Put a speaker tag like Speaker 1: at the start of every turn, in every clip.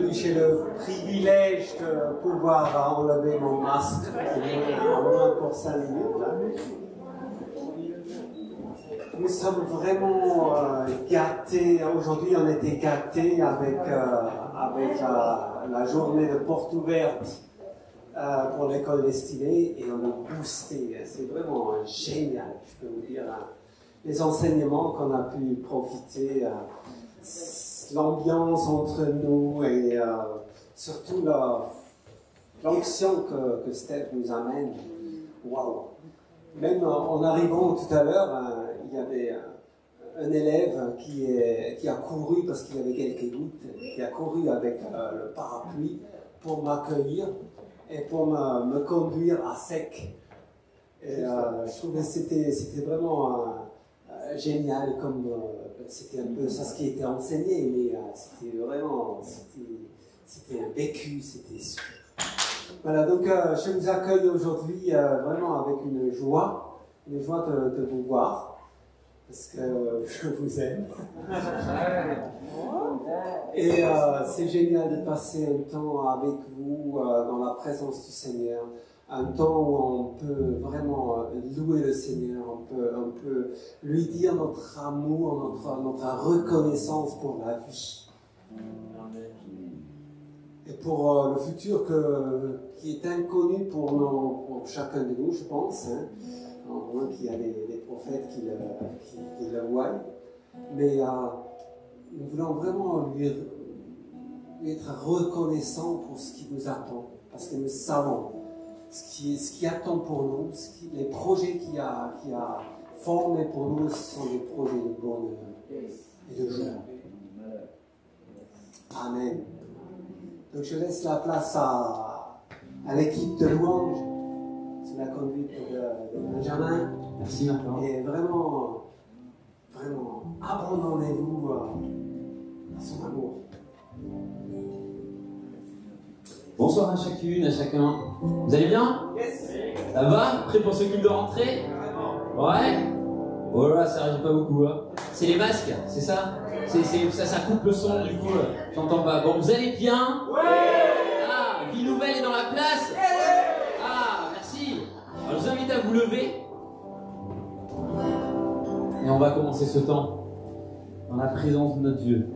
Speaker 1: Aujourd'hui, j'ai le privilège de pouvoir enlever mon masque, au moins pour 5 minutes. Là. Nous sommes vraiment gâtés. Aujourd'hui, on était gâtés avec la journée de porte ouverte pour l'école destinée et on est boosté. C'est vraiment génial, je peux vous dire. Les enseignements qu'on a pu profiter, l'ambiance entre nous et surtout l'onction que Steph nous amène. Waouh! Même en arrivant tout à l'heure, il y avait un élève qui a couru parce qu'il avait quelques gouttes, qui a couru avec le parapluie pour m'accueillir et pour me conduire à sec. Et je trouvais que c'était vraiment génial, comme c'était un peu ça ce qui était enseigné, mais c'était vraiment, c'était un vécu, c'était super. Voilà, donc je vous accueille aujourd'hui vraiment avec une joie de vous voir, parce que je vous aime. Et c'est génial de passer un temps avec vous dans la présence du Seigneur, un temps où on peut vraiment louer le Seigneur, on peut lui dire notre amour, notre reconnaissance pour la vie. Et pour le futur qui est inconnu pour chacun de nous, je pense, hein, au moins qu'il y a des prophètes qui le voient. Mais nous voulons vraiment lui être reconnaissants pour ce qui nous attend, parce que nous savons ce qui attend pour nous, les projets qu'il a formés pour nous, ce sont des projets de bonheur et de joie. Amen. Donc je laisse la place à l'équipe de louange, sous la conduite de Benjamin.
Speaker 2: Merci Martin.
Speaker 1: Et vraiment, abandonnez-vous à son amour.
Speaker 2: Bonsoir à chacune, à chacun. Vous allez bien?
Speaker 1: Yes.
Speaker 2: Ça va? Prêt pour ce culte de rentrée? Ouais? Oh là, ça réagit pas beaucoup, hein. C'est les masques, c'est ça? Ça coupe le son, du coup, j'entends pas. Bon, vous allez bien? Ouais! Ah, Vie Nouvelle est dans la place? Ah, merci. Alors, je vous invite à vous lever. Et on va commencer ce temps dans la présence de notre Dieu.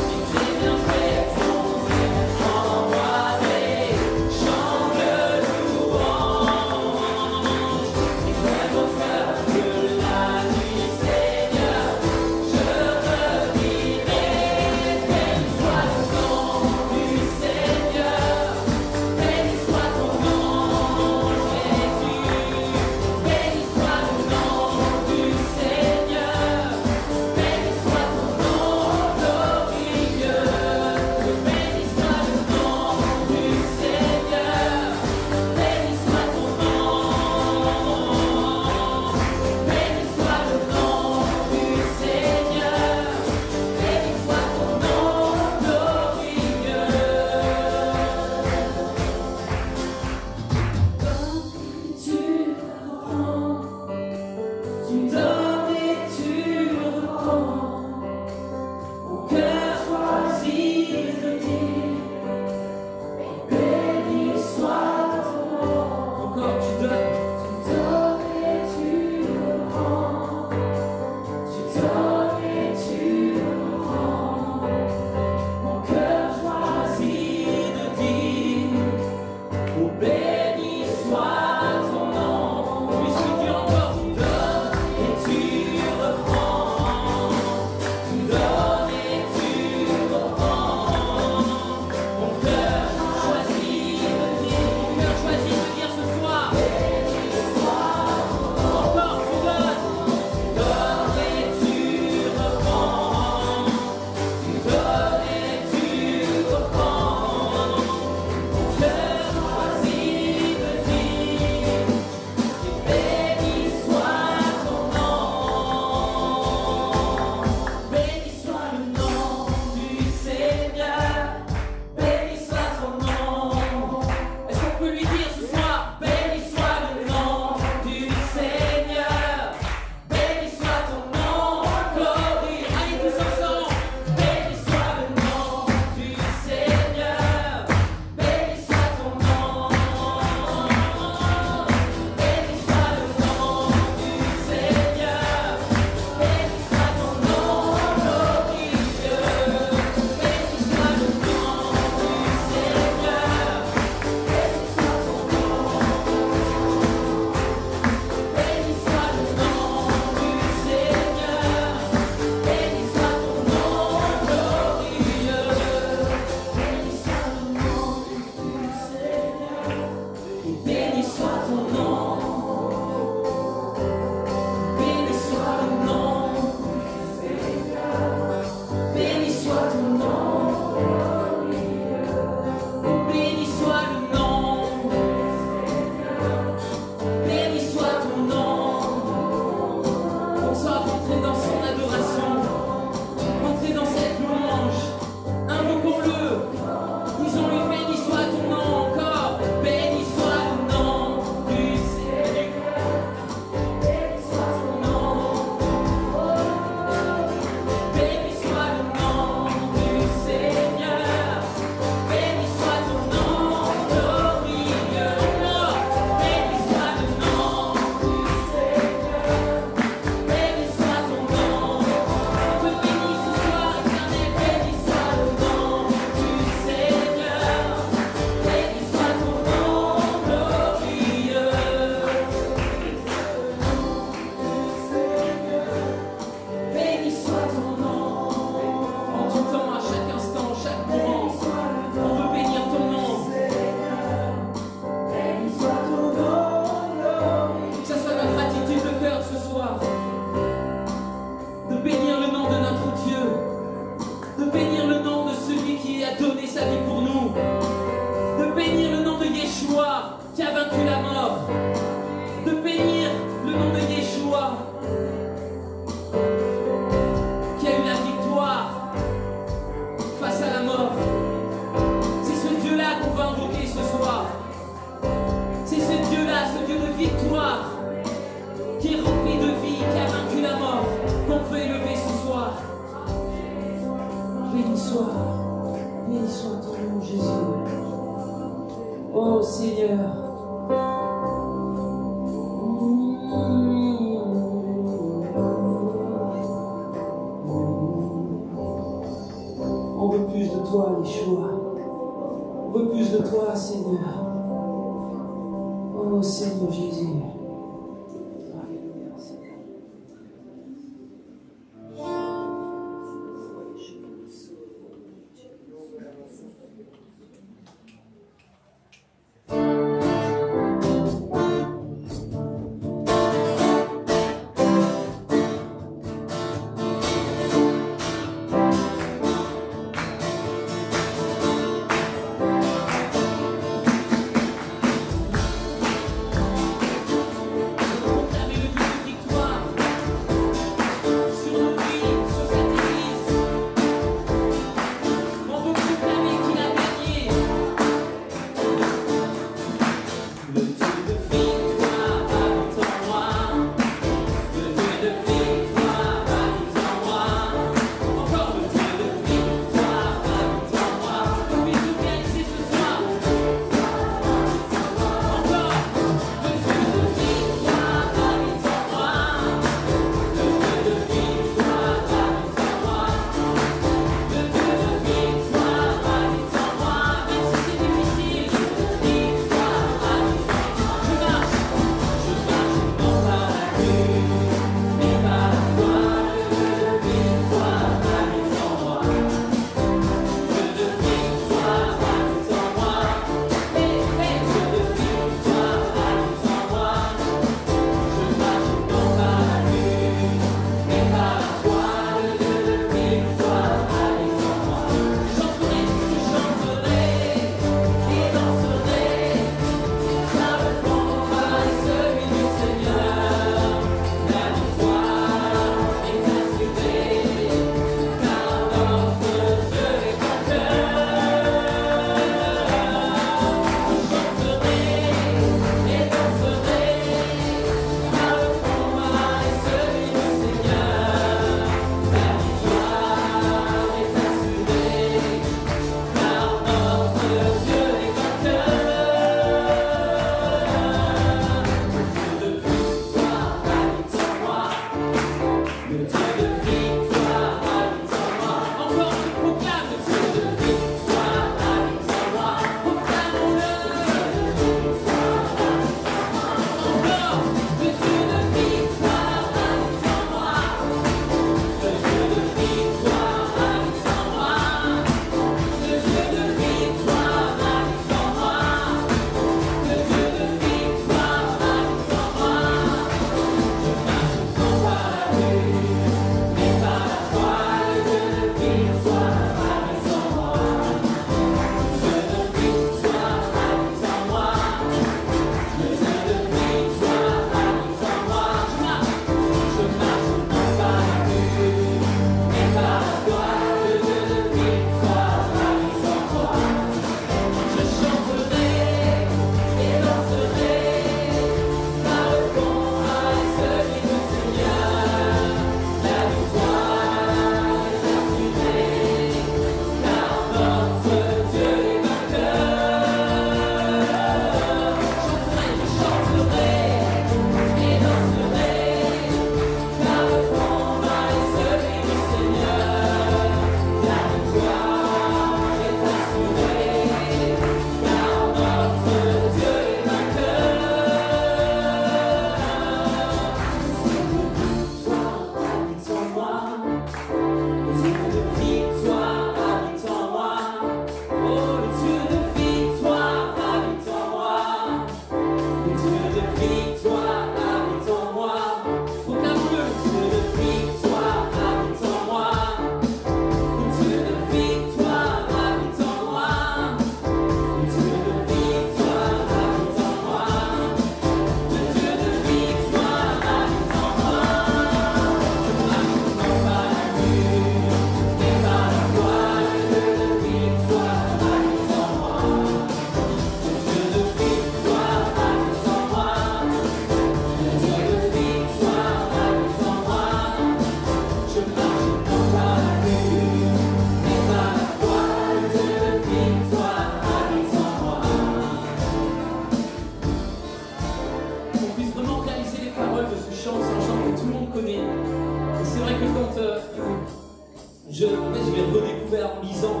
Speaker 2: en lisant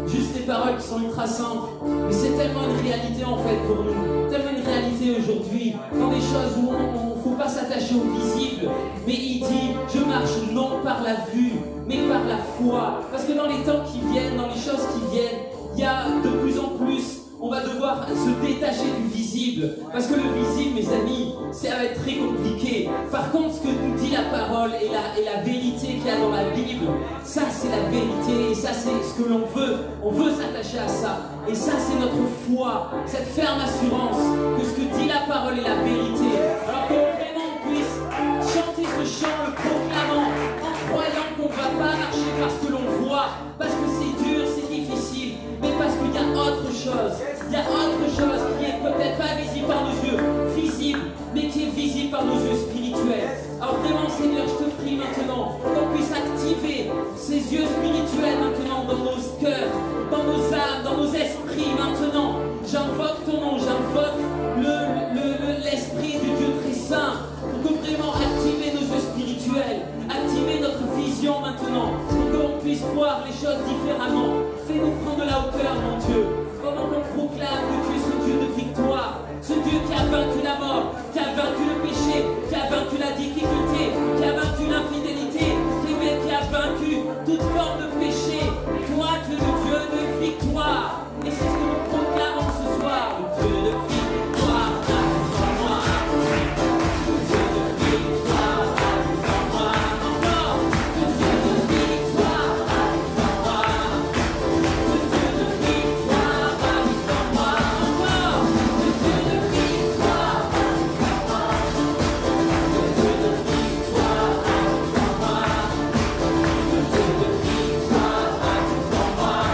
Speaker 2: juste des paroles qui sont ultra simples. Mais c'est tellement une réalité en fait pour nous, tellement une réalité aujourd'hui, dans des choses où on ne faut pas s'attacher au visible. Mais il dit, je marche non par la vue, mais par la foi. Parce que dans les temps qui viennent, dans les choses qui viennent, il y a de plus en plus, on va devoir se détacher du visible. Parce que le visible, mes amis, ça va être très compliqué. Par contre, ce que nous dit la parole et la vérité qu'il y a dans la Bible, ça c'est la vérité et ça c'est ce que l'on veut. On veut s'attacher à ça. Et ça c'est notre foi, cette ferme assurance que ce que dit la parole est la vérité. Alors que vraiment on puisse chanter ce chant, le proclamant, en croyant qu'on ne va pas marcher parce que l'on voit, parce que c'est dur, c'est difficile, mais parce qu'il y a autre chose. Il y a autre chose qui est peut-être pas visible par nos yeux visibles, mais qui est visible par nos yeux spirituels. Alors vraiment Seigneur, je te prie maintenant qu'on puisse activer ces yeux spirituels maintenant dans nos cœurs, dans nos âmes, dans nos esprits maintenant. J'invoque ton nom, j'invoque l'esprit du Dieu très saint pour que vraiment activer nos yeux spirituels, activer notre vision maintenant, pour qu'on puisse voir les choses différemment. Fais-nous prendre de la hauteur, mon Dieu, pendant qu'on proclame que tu es ce Dieu de victoire, ce Dieu qui a vaincu la mort, qui a vaincu le péché, qui a vaincu la difficulté, qui a vaincu l'infidélité, qui a vaincu toute forme de péché. Toi, tu es le Dieu de victoire. Et c'est ce que nous proclamons ce soir, le Dieu de victoire, habite en moi. Le Dieu de victoire, habite en moi. Encore, le Dieu de victoire, habite en moi. Le Dieu de victoire, habite en moi. Encore, le Dieu de victoire, habite en moi. Le Dieu de victoire, habite en moi. Le Dieu de victoire, habite en moi.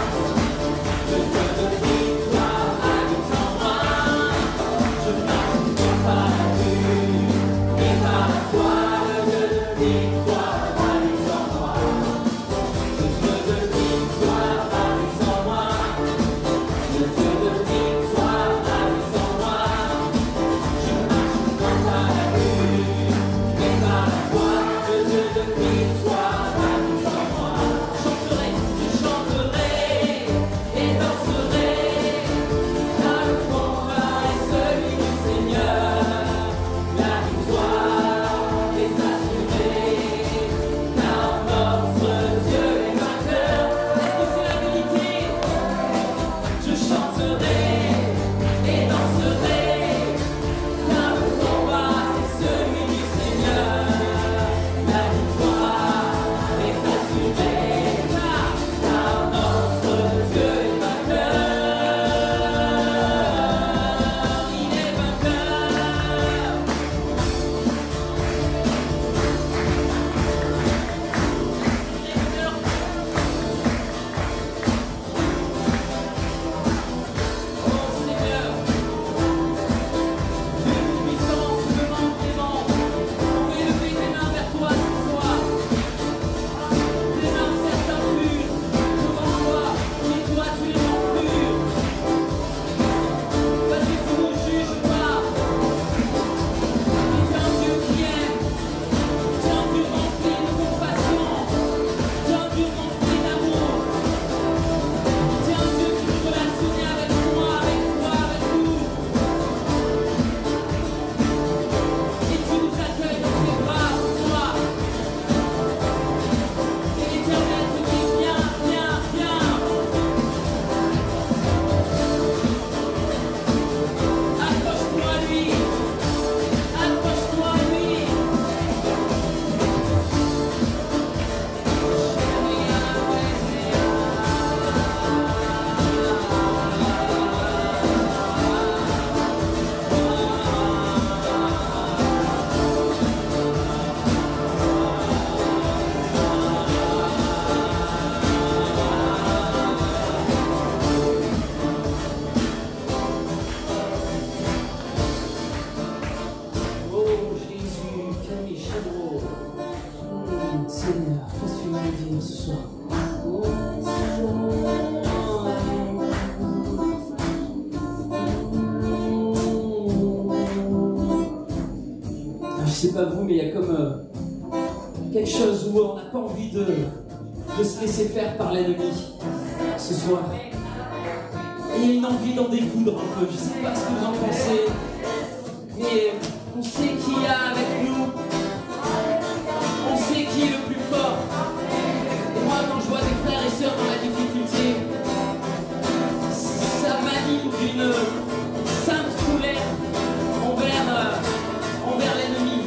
Speaker 2: Le Dieu de victoire habite en moi. Je marche non par la vue, mais par la foi. Le Dieu de victoire habite en moi. Le Dieu de victoire habite en moi. Le Dieu de victoire habite en moi. Je marche non par la vue, mais par la foi. Le Dieu de victoire habite en moi. Je chanterai et danserai, car le combat est celui du Seigneur. La victoire est assurée, car notre Dieu est vainqueur. Est-ce que c'est la vérité? Je chanterai et danserai, car le combat est celui du Seigneur. La victoire est assurée, car notre Dieu est vainqueur. Il est vainqueur. Oh Seigneur, Dieu tout-puissant, tu demandes clément. On veut élever tes mains vers toi ce soir. Tes mains certes impures devant toi, mais toi tu les rends pures. Parce que tu ne juges pas. Mais tu es un Dieu qui aime. Tu es un Dieu rempli de compassion. Tu es un Dieu rempli d'amour. Tu es un Dieu qui veut relationner avec moi, avec toi, avec nous. Et tu nous accueilles dans tes bras ce soir. Et l'Éternel te dit viens, viens, viens. Accroche-toi à lui. Accroche-toi à lui. Oh Jésus, Camille Chabot. Seigneur, qu'est-ce que tu veux nous dire ce soir? Oh Seigneur. Je sais pas vous, mais il y a comme quelque chose où on n'a pas envie de se laisser faire par l'ennemi. ce soir. Et il y a une envie d'en découdre un peu. Je sais pas ce que vous en pensez. Mais on sait qui y a avec nous. On sait qui est le plus fort. Et moi, quand je vois des frères et sœurs dans la difficulté, ça m'anime d'une sainte colère envers l'ennemi.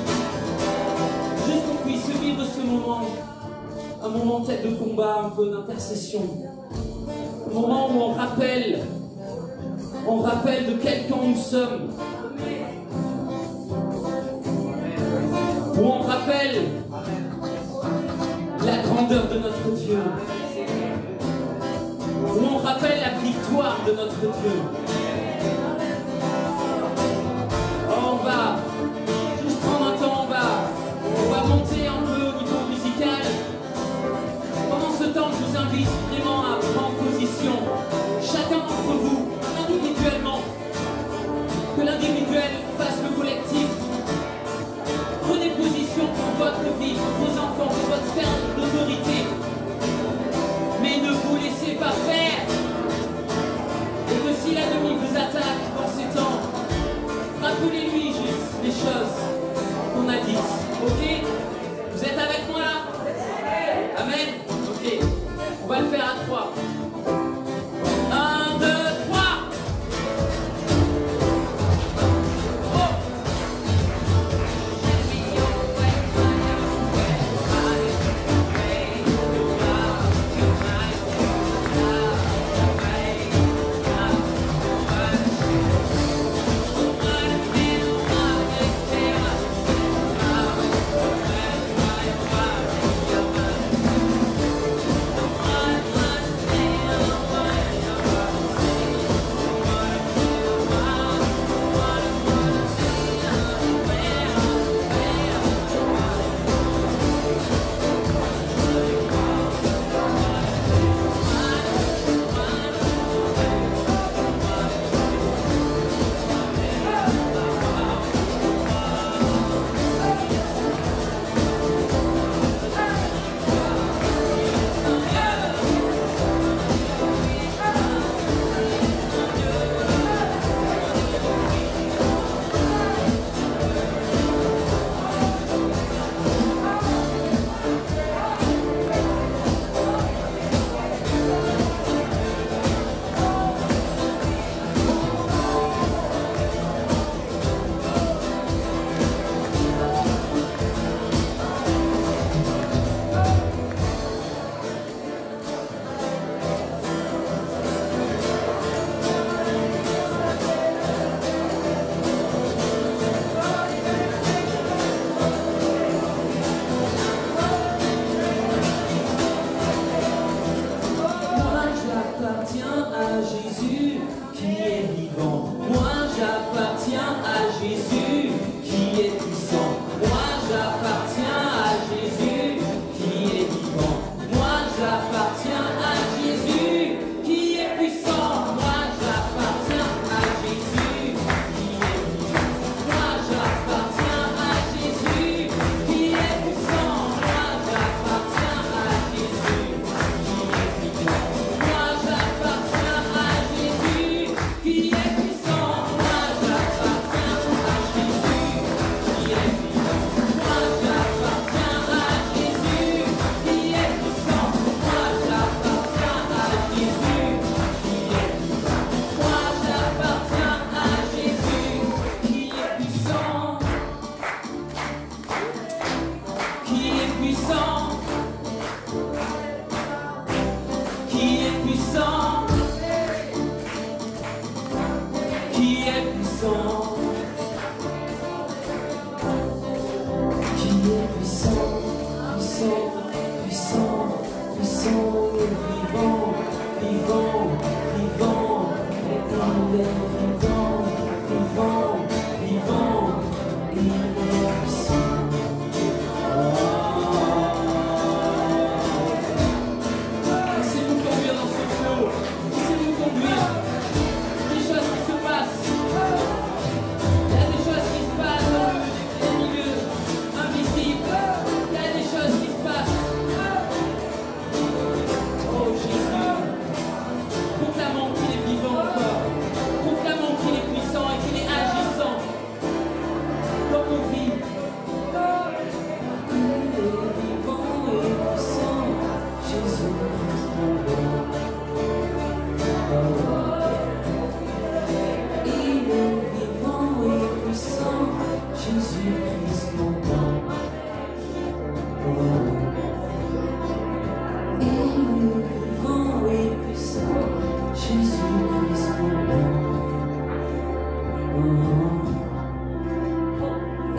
Speaker 2: Juste qu'on puisse vivre ce moment, un moment peut-être de combat, un peu d'intercession. Un moment où on rappelle de quel camp nous sommes. Où on rappelle la grandeur de notre Dieu. Où on rappelle la victoire de notre Dieu. Oh, on va juste prendre un temps, on va monter un peu au niveau musical. Pendant ce temps, je vous invite vraiment à prendre position. Chacun d'entre vous, individuellement, que l'individuel fasse le collectif. Prenez position pour votre vie, pour vos enfants, pour votre sphère d'autorité. Mais ne vous laissez pas faire. Et que si l'ennemi vous attaque dans ces temps, rappelez-lui juste les choses qu'on a dites. Ok? Vous êtes avec moi là? Amen? Ok. On va le faire à 3. 1, 2, 3.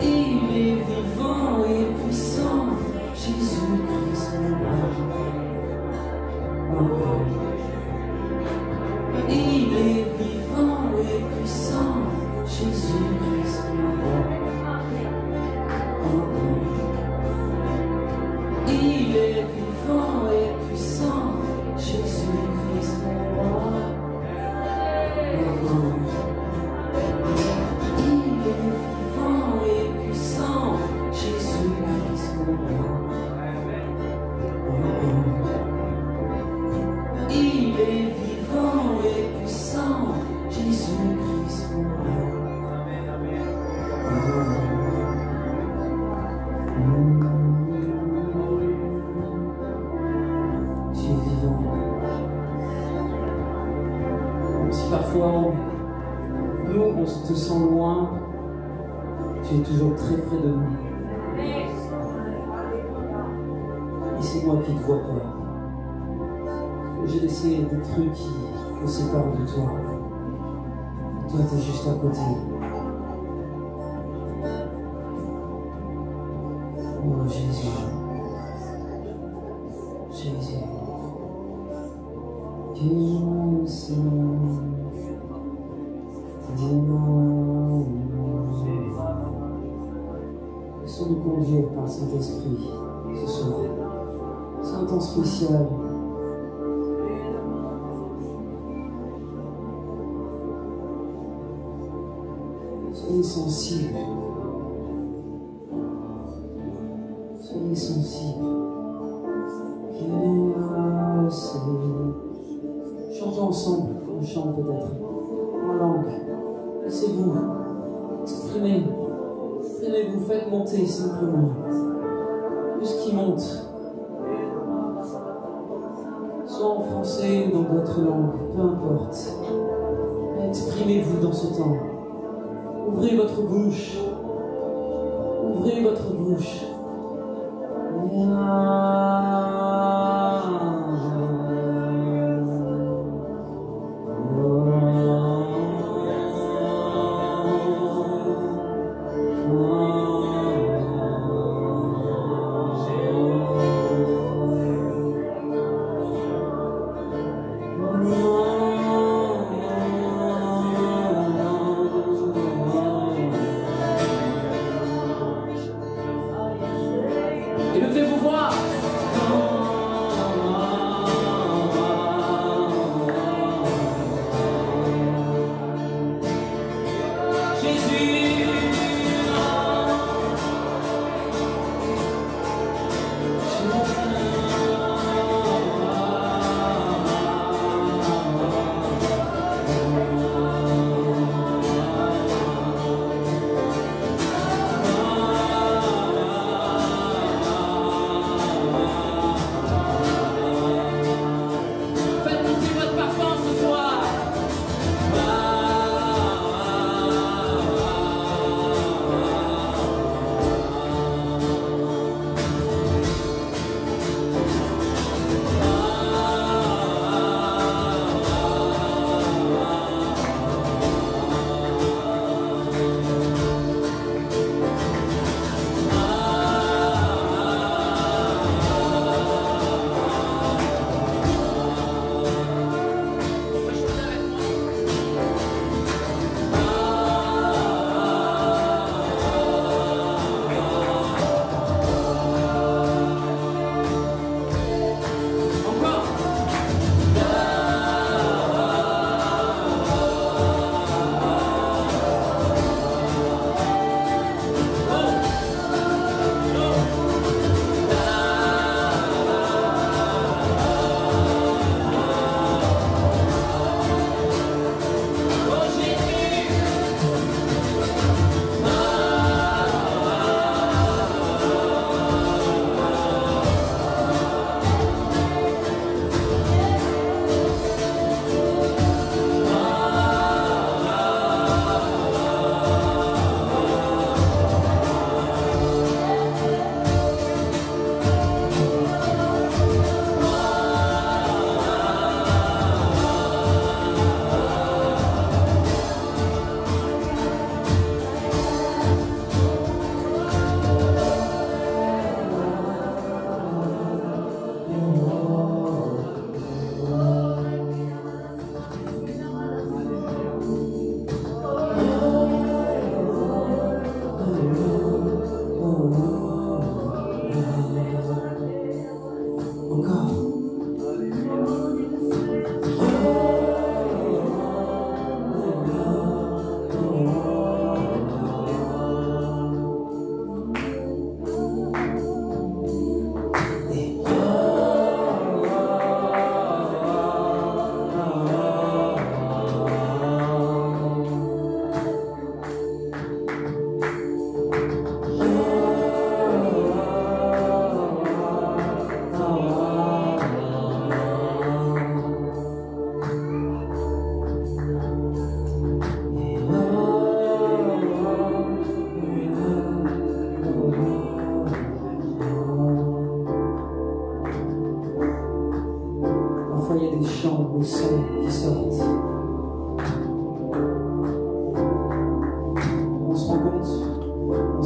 Speaker 2: Il est vivant et puissant, Jésus-Christ mon roi. Il est vivant et puissant, Jésus-Christ mon roi. Il est vivant et puissant, Jésus-Christ mon roi. Il est vivant et puissant, Jésus-Christ mon roi. Il est vivant et puissant, Jésus-Christ mon roi. Tu es vivant. Même si parfois nous on te sent loin, tu es toujours très près de nous. Et c'est moi qui ne te vois pas. J'ai laissé des trucs qui me séparent de toi. Et toi, tu es juste à côté. Oh Jésus. Jésus. Dis-moi ça. Laissons-nous conduire par le Saint-Esprit ce soir. C'est un temps spécial. Soyez sensibles. Soyez sensibles. Chantons ensemble. On chante peut-être en langue. Laissez-vous exprimez. Exprimez-vous. Faites monter simplement. Plus qui monte. Soit en français ou dans d'autres langues. Peu importe. Mais exprimez-vous dans ce temps. Ouvrez votre bouche. Ouvrez votre bouche. Et le faites-vous voir.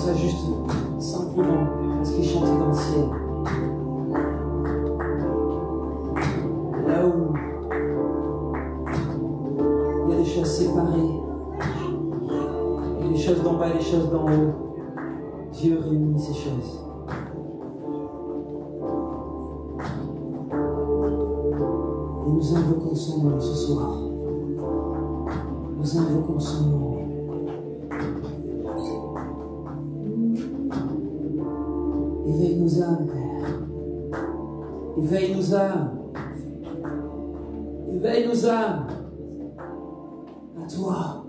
Speaker 2: s'ajuste simplement à ce qui est chanté dans le ciel. Là où il y a des choses séparées, et les choses d'en bas et les choses d'en haut, Dieu réunit ces choses. Et nous invoquons son nom ce soir. Nous invoquons son nom. Éveille nos âmes, Père. Éveille nos âmes. Éveille nos âmes. À toi.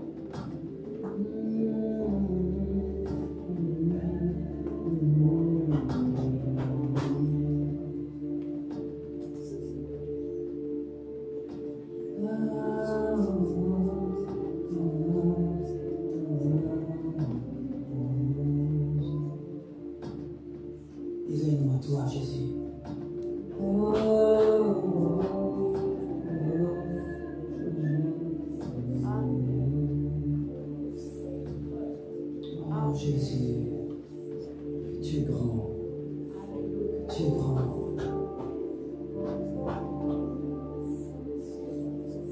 Speaker 2: Éveille-nous à toi, Jésus. Oh Jésus, que tu es grand, que tu es grand,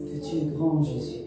Speaker 2: que tu es grand, Jésus.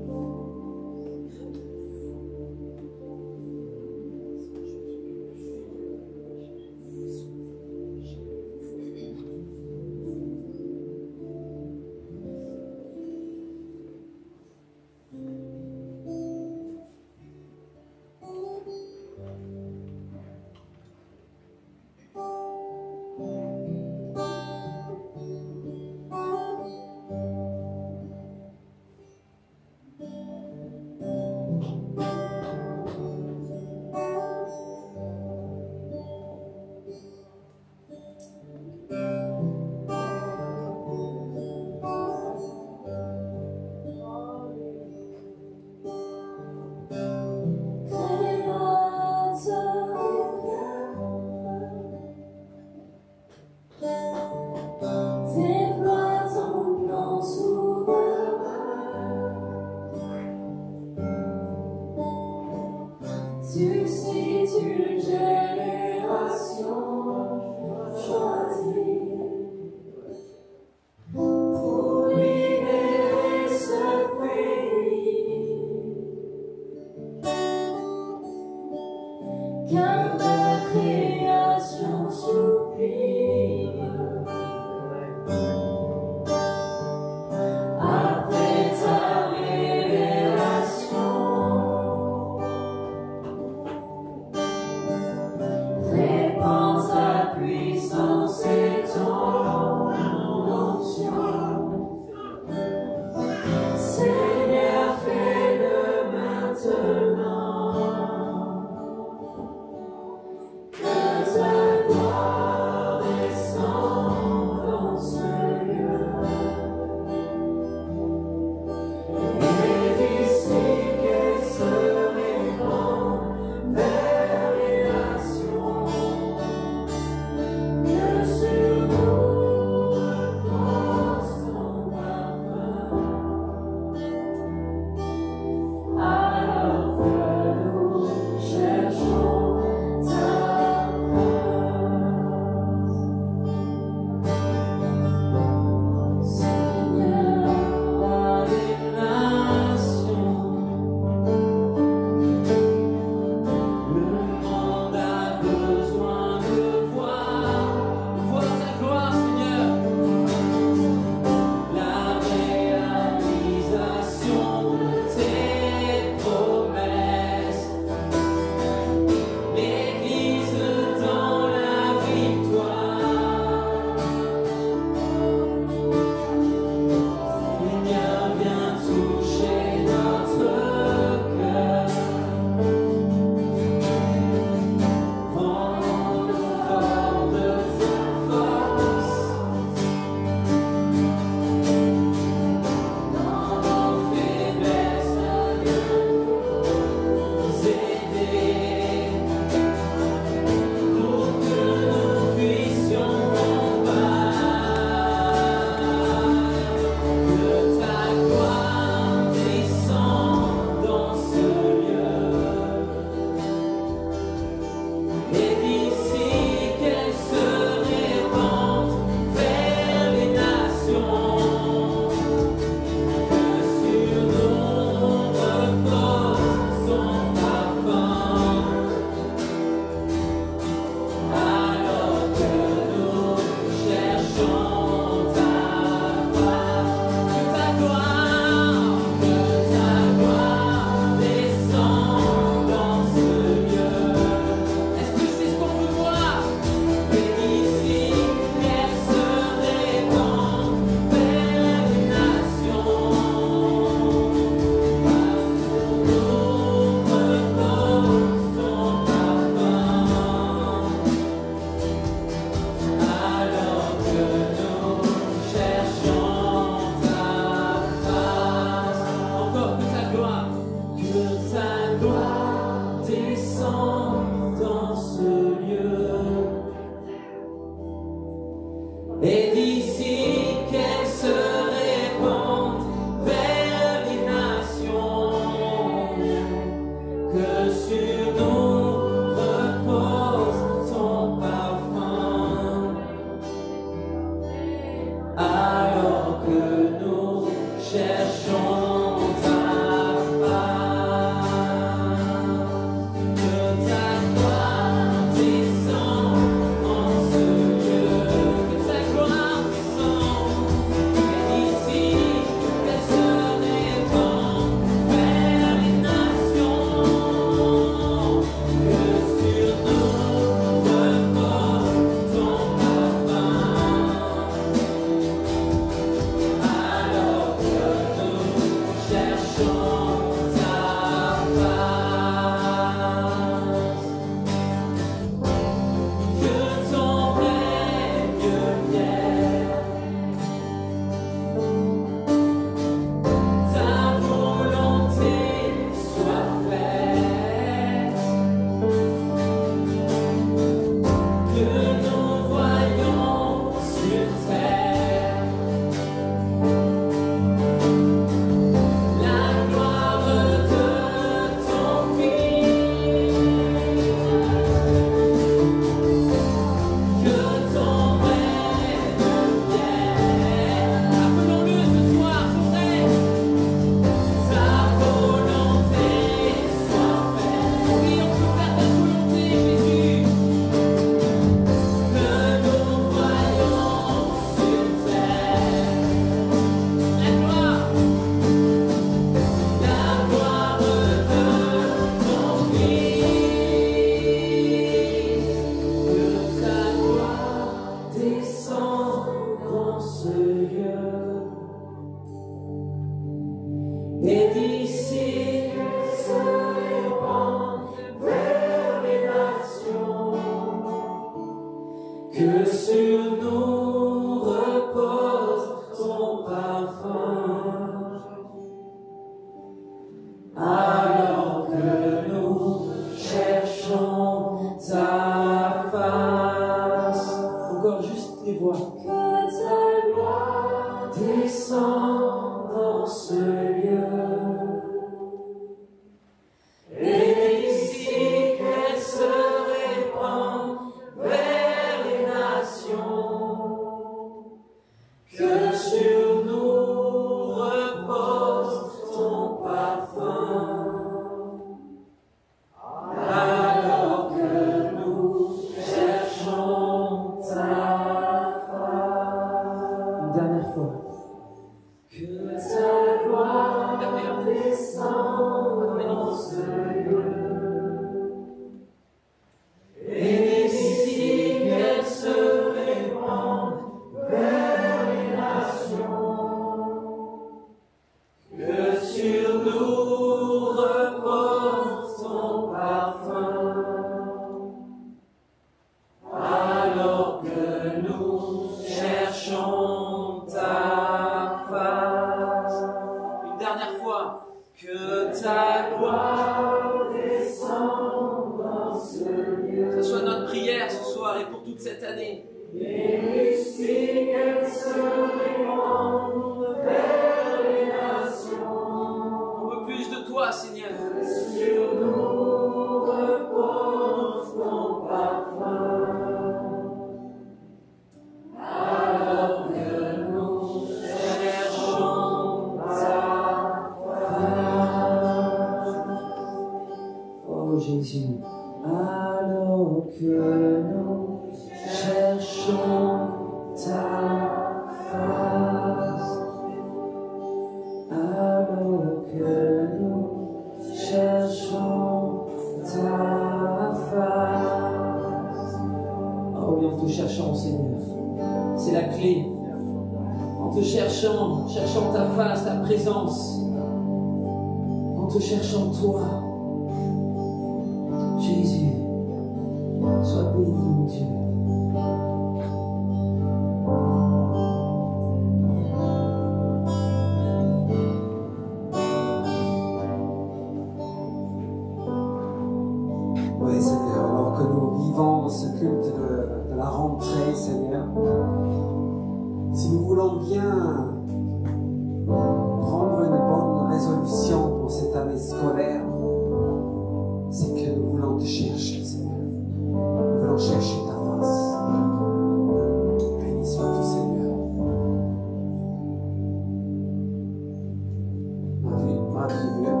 Speaker 1: Tamara, tu viens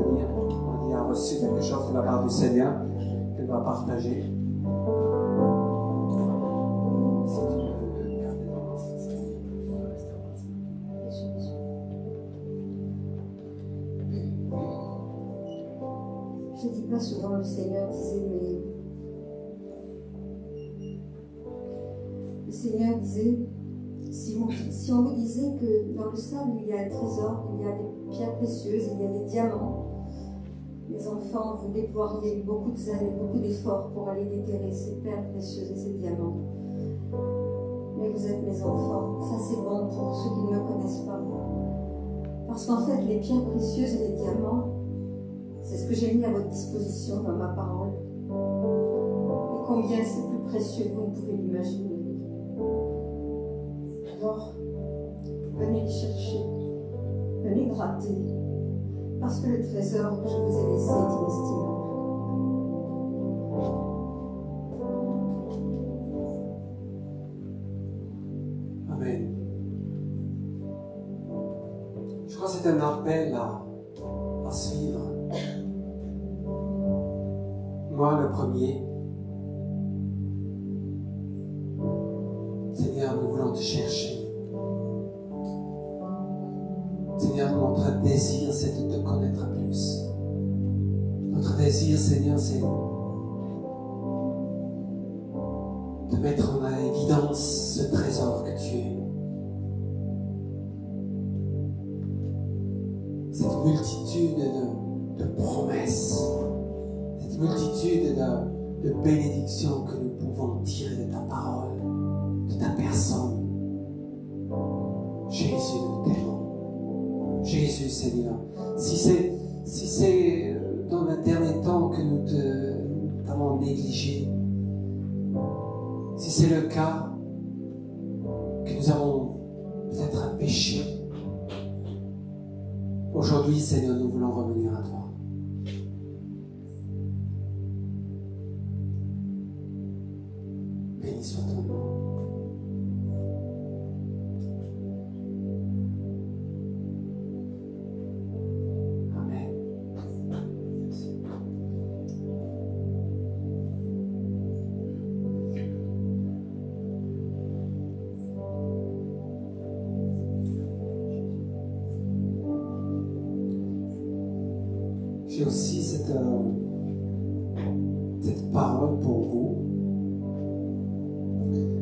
Speaker 1: venir. On a reçu quelque chose de la part du Seigneur qu'elle va partager. Si tu veux garder dans
Speaker 3: Je ne dis pas souvent le Seigneur disait, mais le Seigneur disait, si on vous disait que dans le sable il y a un trésor, il y a des pierres précieuses, il y a des diamants, les enfants, vous déploieriez beaucoup d'années, beaucoup d'efforts pour aller déterrer ces perles précieuses et ces diamants. Mais vous êtes mes enfants, ça c'est bon pour ceux qui ne me connaissent pas. Parce qu'en fait, les pierres précieuses et les diamants, c'est ce que j'ai mis à votre disposition dans ma parole. Et combien c'est plus précieux que vous ne pouvez l'imaginer. Alors, venez les chercher, venez gratter, parce que le trésor que je vous ai laissé est inestimable.
Speaker 1: Amen. Je crois que c'est un appel à suivre. Moi, le premier. Seigneur, nous voulons te chercher. Seigneur, notre désir, c'est de te connaître plus. Notre désir, Seigneur, c'est de mettre en évidence ce trésor que tu es. Cette multitude de promesses, cette multitude de bénédictions que nous pouvons tirer de ta parole, de ta personne. Jésus, nous t'aimons. Jésus, Seigneur, si c'est dans le dernier temps que nous t'avons négligé, si c'est le cas, que nous avons peut-être péché, aujourd'hui, Seigneur, nous voulons revenir à toi. Béni soit ton nom. Amen. J'ai aussi cette parole pour vous.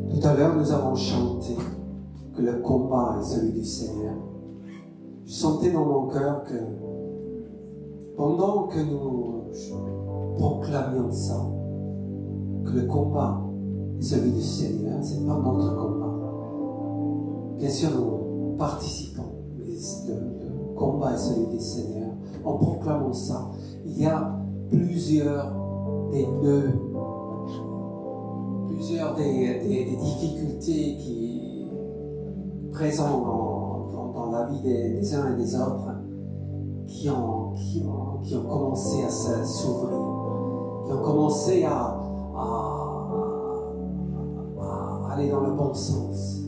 Speaker 1: Tout à l'heure, nous avons chanté que le combat est celui du Seigneur. Je sentais dans mon cœur que pendant que nous proclamions ça, que le combat est celui du Seigneur, c'est pas notre combat. Bien sûr, nous participons, mais le combat est celui du Seigneur. En proclamant ça, il y a plusieurs des nœuds, plusieurs des difficultés qui présentes dans la vie des uns et des autres qui ont commencé à s'ouvrir, qui ont commencé à aller dans le bon sens.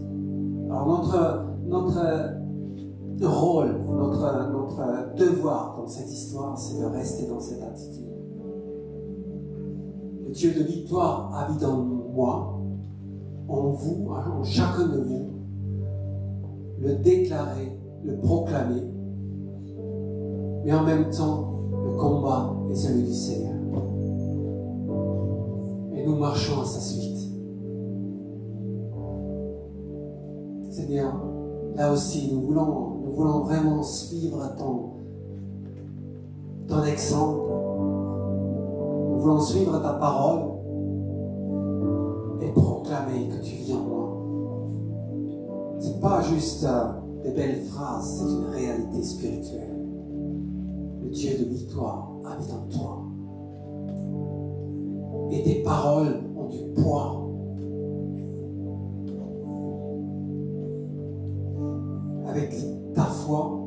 Speaker 1: Alors notre rôle, notre devoir dans cette histoire, c'est de rester dans cette attitude. Le Dieu de victoire habite en moi, en vous, en chacun de vous. Le déclarer, le proclamer, mais en même temps, le combat est celui du Seigneur. Et nous marchons à sa suite. Seigneur, là aussi, nous voulons vraiment suivre ton exemple. Nous voulons suivre ta parole et proclamer que tu vis en moi. C'est pas juste des belles phrases, c'est une réalité spirituelle. Le Dieu de victoire habite en toi. Et tes paroles ont du poids. Avec ta foi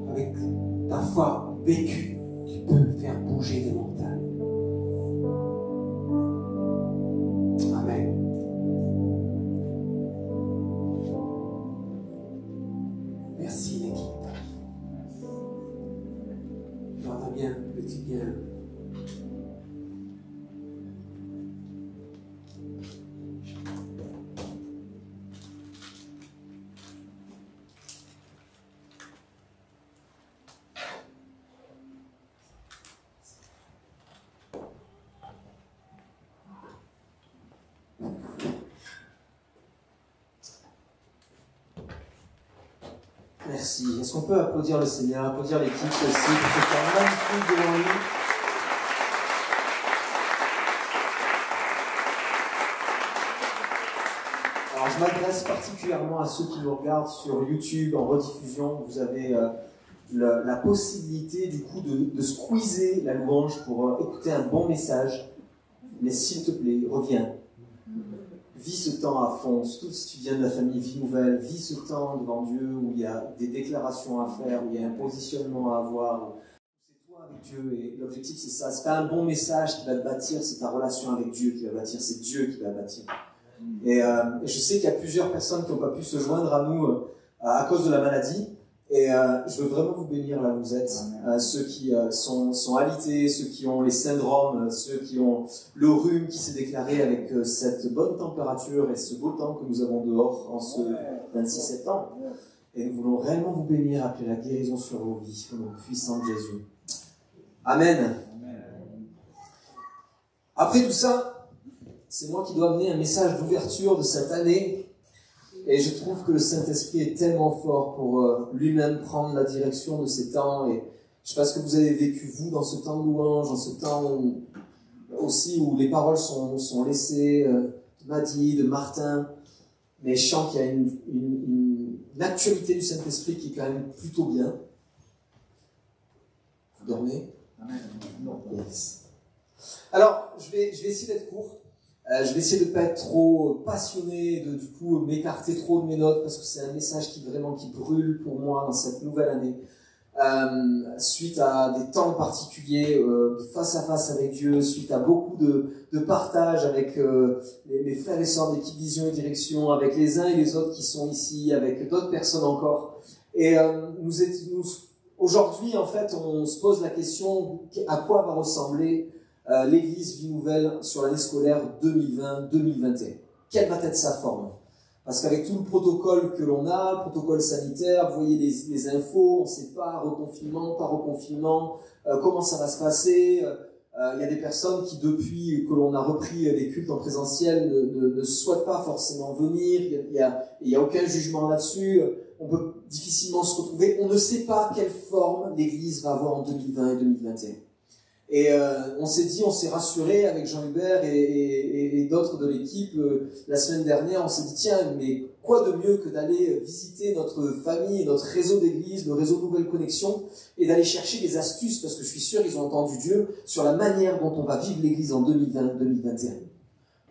Speaker 1: vécue, tu peux faire bouger des montagnes. Amen. Merci l'équipe. Reviens, petit bien. Merci. Est-ce qu'on peut applaudir le Seigneur, applaudir l'équipe aussi pour ce temps magnifique devant lui? Alors, je m'adresse particulièrement à ceux qui nous regardent sur YouTube en rediffusion. Vous avez la possibilité du coup de squeezer la louange pour écouter un bon message. Mais s'il te plaît, reviens. Vis ce temps à fond, surtout si tu viens de la famille Vie Nouvelle, vis ce temps devant Dieu où il y a des déclarations à faire, où il y a un positionnement à avoir. C'est toi avec Dieu et l'objectif c'est ça. C'est pas un bon message qui va te bâtir, c'est ta relation avec Dieu qui va bâtir, c'est Dieu qui va bâtir. Et je sais qu'il y a plusieurs personnes qui n'ont pas pu se joindre à nous à cause de la maladie. Et je veux vraiment vous bénir là où vous êtes. Ceux qui sont alités, ceux qui ont les syndromes, ceux qui ont le rhume qui s'est déclaré avec cette bonne température et ce beau temps que nous avons dehors en ce 26 septembre. Et nous voulons réellement vous bénir, appeler la guérison sur vos vies, au nom puissant de Jésus. Amen. Après tout ça, c'est moi qui dois amener un message d'ouverture de cette année. Et je trouve que le Saint-Esprit est tellement fort pour lui-même prendre la direction de ces temps. Et je ne sais pas ce que vous avez vécu, vous, dans ce temps de louange, dans ce temps aussi où les paroles sont laissées, de Maddy, de Martin. Mais je sens qu'il y a une actualité du Saint-Esprit qui est quand même plutôt bien. Vous dormez? Non. Yes. Alors, je vais essayer d'être court. Je vais essayer de ne pas être trop passionné, de du coup m'écarter trop de mes notes, parce que c'est un message qui brûle pour moi dans cette nouvelle année. Suite à des temps particuliers, face à face avec Dieu, suite à beaucoup de partage avec mes frères et sœurs d'équipe Vision et Direction, avec les uns et les autres qui sont ici, avec d'autres personnes encore. Et aujourd'hui, en fait, on se pose la question à quoi va ressembler l'Église Vie Nouvelle sur l'année scolaire 2020-2021. Quelle va être sa forme? Parce qu'avec tout le protocole que l'on a, le protocole sanitaire, vous voyez les infos, on ne sait pas, reconfinement, pas reconfinement, comment ça va se passer. Il y a des personnes qui, depuis que l'on a repris les cultes en présentiel, ne souhaitent pas forcément venir. Il n'y a aucun jugement là-dessus. On peut difficilement se retrouver. On ne sait pas quelle forme l'Église va avoir en 2020 et 2021. Et on s'est rassuré avec Jean-Hubert et d'autres de l'équipe la semaine dernière. On s'est dit tiens, mais quoi de mieux que d'aller visiter notre famille, notre réseau d'église, le réseau Nouvelle Connexion, et d'aller chercher des astuces, parce que je suis sûr qu'ils ont entendu Dieu sur la manière dont on va vivre l'église en 2020-2021.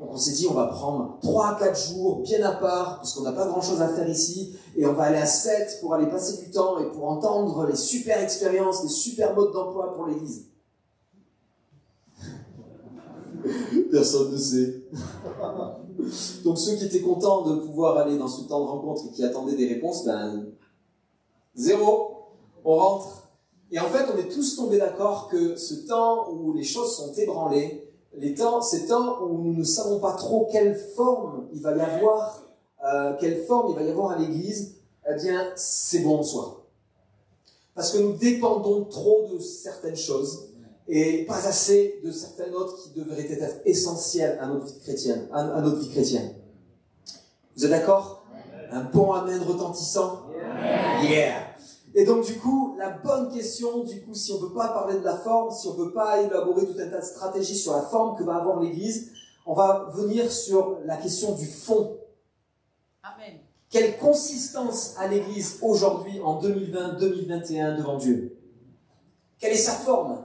Speaker 1: Donc on s'est dit on va prendre 3 à 4 jours bien à part, parce qu'on n'a pas grand chose à faire ici, et on va aller à 7 pour aller passer du temps et pour entendre les super expériences, les super modes d'emploi pour l'église. Personne ne sait. Donc ceux qui étaient contents de pouvoir aller dans ce temps de rencontre et qui attendaient des réponses, ben, 0, on rentre. Et en fait, on est tous tombés d'accord que ce temps où les choses sont ébranlées, ces temps où nous ne savons pas trop quelle forme il va y avoir, à l'église, eh bien, c'est bon en soi. Parce que nous dépendons trop de certaines choses, et pas assez de certaines autres qui devraient être essentielles à notre vie chrétienne. Vous êtes d'accord? Un bon amen retentissant? Yeah! Et donc du coup, la bonne question, si on ne peut pas parler de la forme, si on ne peut pas élaborer tout un tas de stratégies sur la forme que va avoir l'Église, on va venir sur la question du fond. Amen. Quelle consistance a l'Église aujourd'hui en 2020-2021 devant Dieu? Quelle est sa forme?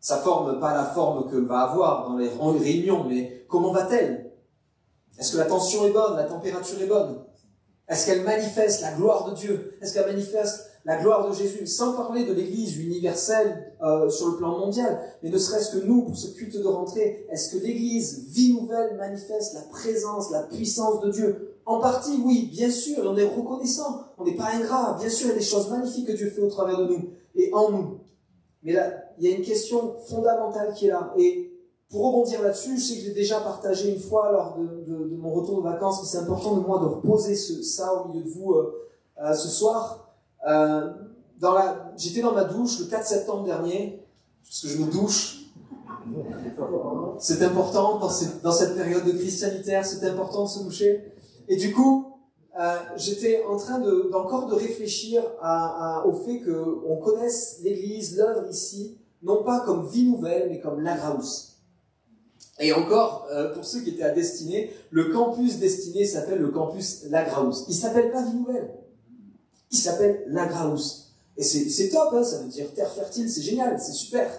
Speaker 1: Sa forme, pas la forme qu'elle va avoir dans les réunions, mais comment va-t-elle? Est-ce que la tension est bonne? La température est bonne? Est-ce qu'elle manifeste la gloire de Dieu? Est-ce qu'elle manifeste la gloire de Jésus? Sans parler de l'Église universelle sur le plan mondial, mais ne serait-ce que nous, pour ce culte de rentrée, est-ce que l'Église Vie Nouvelle manifeste la présence, la puissance de Dieu? En partie, oui, bien sûr, et on est reconnaissant, on n'est pas ingrat, bien sûr, il y a des choses magnifiques que Dieu fait au travers de nous.
Speaker 4: et en nous. Mais là, il y a une question fondamentale qui est là. Et pour rebondir là-dessus, je sais que j'ai déjà partagé une fois lors de mon retour de vacances, mais c'est important de moi de reposer ça au milieu de vous ce soir. J'étais dans ma douche le 4 septembre dernier, parce que je me douche. C'est important dans cette période de crise sanitaire, c'est important de se doucher. Et du coup, j'étais en train encore de réfléchir au fait qu'on connaisse l'Église, l'œuvre ici, non pas comme Vie Nouvelle, mais comme Lagraus. Et encore, pour ceux qui étaient à Destinée, le campus Destinée s'appelle le campus Lagraus. Il s'appelle pas Vie Nouvelle, il s'appelle Lagraus. Et c'est top, hein, ça veut dire terre fertile, c'est génial, c'est super.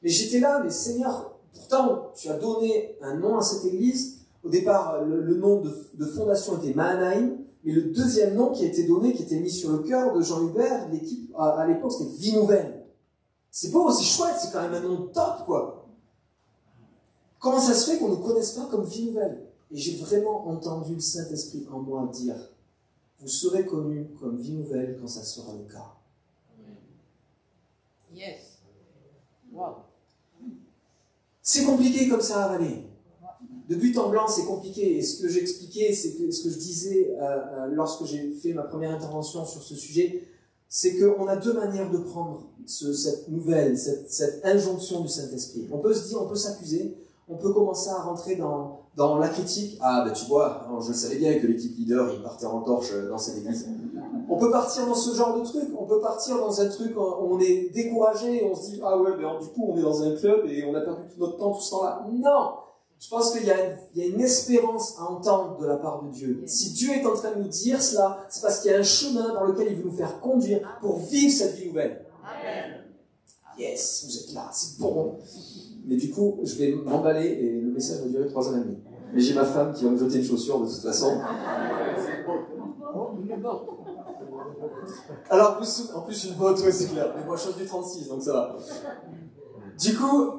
Speaker 4: Mais j'étais là, mais Seigneur, pourtant, tu as donné un nom à cette église. Au départ, le nom de fondation était Mahanaïm, mais le deuxième nom qui a été donné, qui était mis sur le cœur de Jean Hubert, l'équipe à l'époque, c'était Vie Nouvelle. C'est beau, c'est chouette, c'est quand même un nom top, quoi. Comment ça se fait qu'on ne nous connaisse pas comme Vie Nouvelle? Et j'ai vraiment entendu le Saint-Esprit en moi dire, vous serez connus comme Vie Nouvelle quand ça sera le cas.
Speaker 2: Yes. Wow.
Speaker 4: C'est compliqué comme ça à avaler. De but en blanc, c'est compliqué. Et ce que j'expliquais, ce que je disais lorsque j'ai fait ma première intervention sur ce sujet, c'est qu'on a deux manières de prendre cette nouvelle, cette injonction du Saint-Esprit. On peut se dire, on peut s'accuser, on peut commencer à rentrer dans la critique. Ah, ben tu vois, je savais bien que l'équipe leader, il partait en torche dans cette église. On peut partir dans ce genre de truc, on peut partir dans un truc où on est découragé, et on se dit, ah ouais, ben du coup, on est dans un club et on a perdu tout notre temps tout ce temps-là. Non! Je pense qu'il y a une espérance à entendre de la part de Dieu. Si Dieu est en train de nous dire cela, c'est parce qu'il y a un chemin par lequel il veut nous faire conduire pour vivre cette vie nouvelle. Amen. Yes, vous êtes là, c'est bon. Mais du coup, je vais m'emballer et le message va durer 3 heures et demie. Mais j'ai ma femme qui va me jeter une chaussure de toute façon. Alors, en plus, une botte, ouais, c'est clair. Mais moi, je suis du 36, donc ça va. Du coup,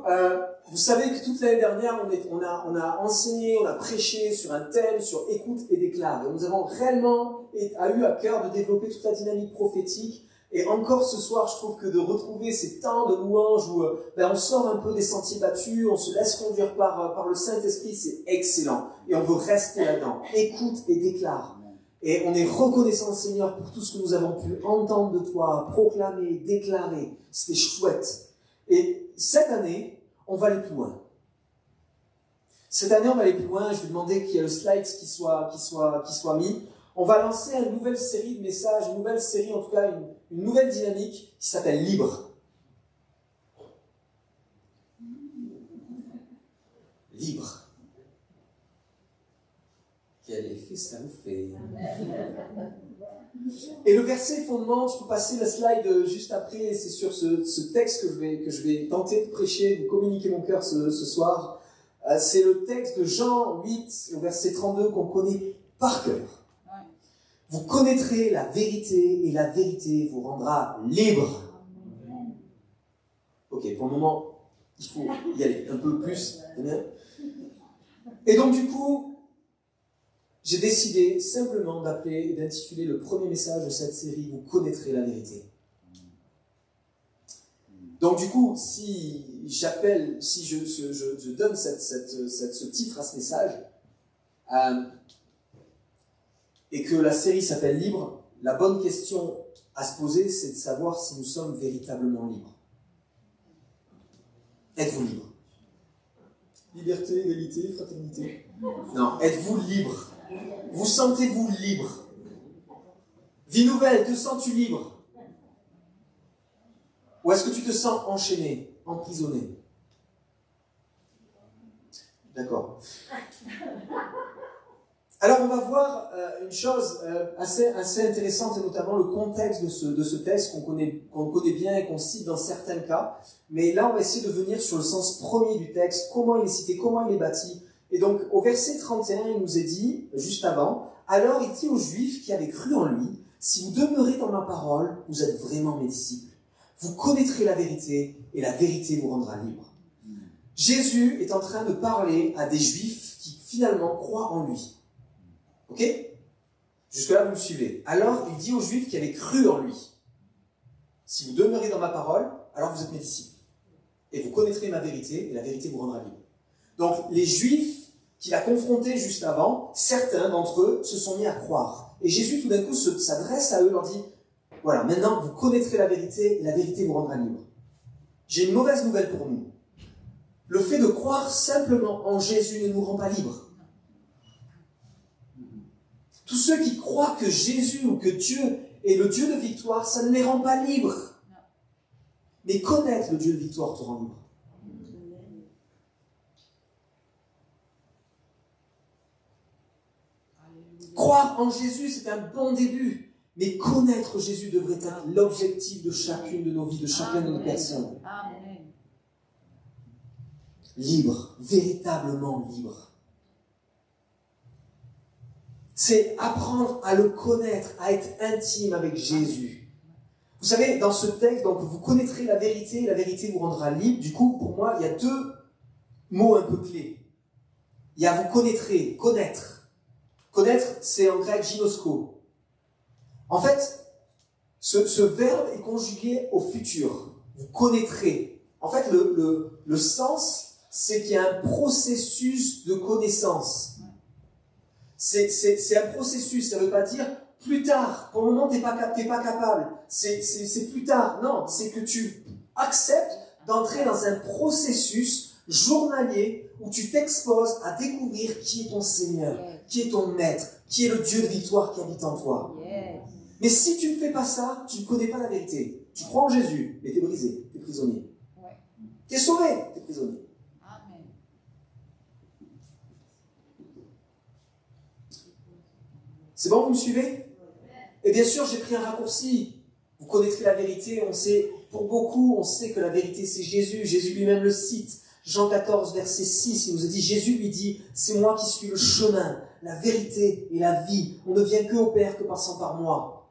Speaker 4: vous savez que toute l'année dernière, on a enseigné, on a prêché sur un thème, sur écoute et déclare. Et nous avons réellement eu à cœur de développer toute la dynamique prophétique. Et encore ce soir, je trouve que de retrouver ces temps de louange où on sort un peu des sentiers battus, on se laisse conduire par le Saint-Esprit, c'est excellent. Et on veut rester là-dedans. Écoute et déclare. Et on est reconnaissant, Seigneur, pour tout ce que nous avons pu entendre de toi, proclamer, déclarer. C'était chouette. Et cette année, on va aller plus loin. Cette année, on va aller plus loin. Je vais demander qu'il y ait le slide qui soit mis. On va lancer une nouvelle série de messages, une nouvelle série, en tout cas une nouvelle dynamique qui s'appelle Libre. Libre. Quel effet ça nous fait? Et le verset fondement, je peux passer la slide juste après, c'est sur ce texte que je vais tenter de prêcher, de communiquer mon cœur ce soir. C'est le texte de Jean 8, au verset 32, qu'on connaît par cœur. Vous connaîtrez la vérité et la vérité vous rendra libre. Ok, pour le moment, il faut y aller un peu plus. Et donc du coup, j'ai décidé simplement d'appeler et d'intituler le premier message de cette série « Vous connaîtrez la vérité ». Donc du coup, si je donne ce titre à ce message, et que la série s'appelle « Libre », la bonne question à se poser, c'est de savoir si nous sommes véritablement libres. Êtes-vous libre? Liberté, égalité, fraternité. Non, êtes-vous libre? Vous sentez-vous libre? Vie nouvelle, te sens-tu libre? Ou est-ce que tu te sens enchaîné, emprisonné? D'accord. Alors on va voir une chose assez intéressante, et notamment le contexte de ce texte qu'on connaît bien et qu'on cite dans certains cas. Mais là on va essayer de venir sur le sens premier du texte, comment il est cité, comment il est bâti. Et donc au verset 31, il nous est dit, juste avant, « Alors il dit aux Juifs qui avaient cru en lui, si vous demeurez dans ma parole, vous êtes vraiment mes disciples. Vous connaîtrez la vérité et la vérité vous rendra libre. » Jésus est en train de parler à des Juifs qui finalement croient en lui. Ok? Jusque-là, vous me suivez. Alors, il dit aux Juifs qui avaient cru en lui. Si vous demeurez dans ma parole, alors vous êtes mes disciples. Et vous connaîtrez ma vérité, et la vérité vous rendra libre. Donc, les Juifs qu'il a confrontés juste avant, certains d'entre eux se sont mis à croire. Et Jésus, tout d'un coup, s'adresse à eux, leur dit, voilà, maintenant vous connaîtrez la vérité, et la vérité vous rendra libre. J'ai une mauvaise nouvelle pour nous. Le fait de croire simplement en Jésus ne nous rend pas libres. Tous ceux qui croient que Jésus ou que Dieu est le Dieu de victoire, ça ne les rend pas libres. Mais connaître le Dieu de victoire te rend libre. Croire en Jésus, c'est un bon début. Mais connaître Jésus devrait être l'objectif de chacune de nos vies, de chacune de nos personnes. Libre, véritablement libre. C'est apprendre à le connaître, à être intime avec Jésus. Vous savez, dans ce texte, donc, vous connaîtrez la vérité vous rendra libre. Du coup, pour moi, il y a deux mots un peu clés. Il y a vous connaîtrez, connaître. Connaître, c'est en grec ginosko. En fait, ce verbe est conjugué au futur. Vous connaîtrez. En fait, le sens, c'est qu'il y a un processus de connaissance. C'est un processus, ça ne veut pas dire plus tard. Pour le moment, tu n'es pas capable. C'est plus tard. Non, c'est que tu acceptes d'entrer dans un processus journalier où tu t'exposes à découvrir qui est ton Seigneur, qui est ton Maître, qui est le Dieu de victoire qui habite en toi. Mais si tu ne fais pas ça, tu ne connais pas la vérité. Tu crois en Jésus, mais tu es brisé, tu es prisonnier. Tu es sauvé, tu es prisonnier. C'est bon, vous me suivez? Et bien sûr, j'ai pris un raccourci. Vous connaîtrez la vérité, on sait, pour beaucoup, on sait que la vérité c'est Jésus. Jésus lui-même le cite. Jean 14, verset 6, il nous a dit, Jésus lui dit, c'est moi qui suis le chemin, la vérité et la vie. On ne vient que au Père que passant par moi.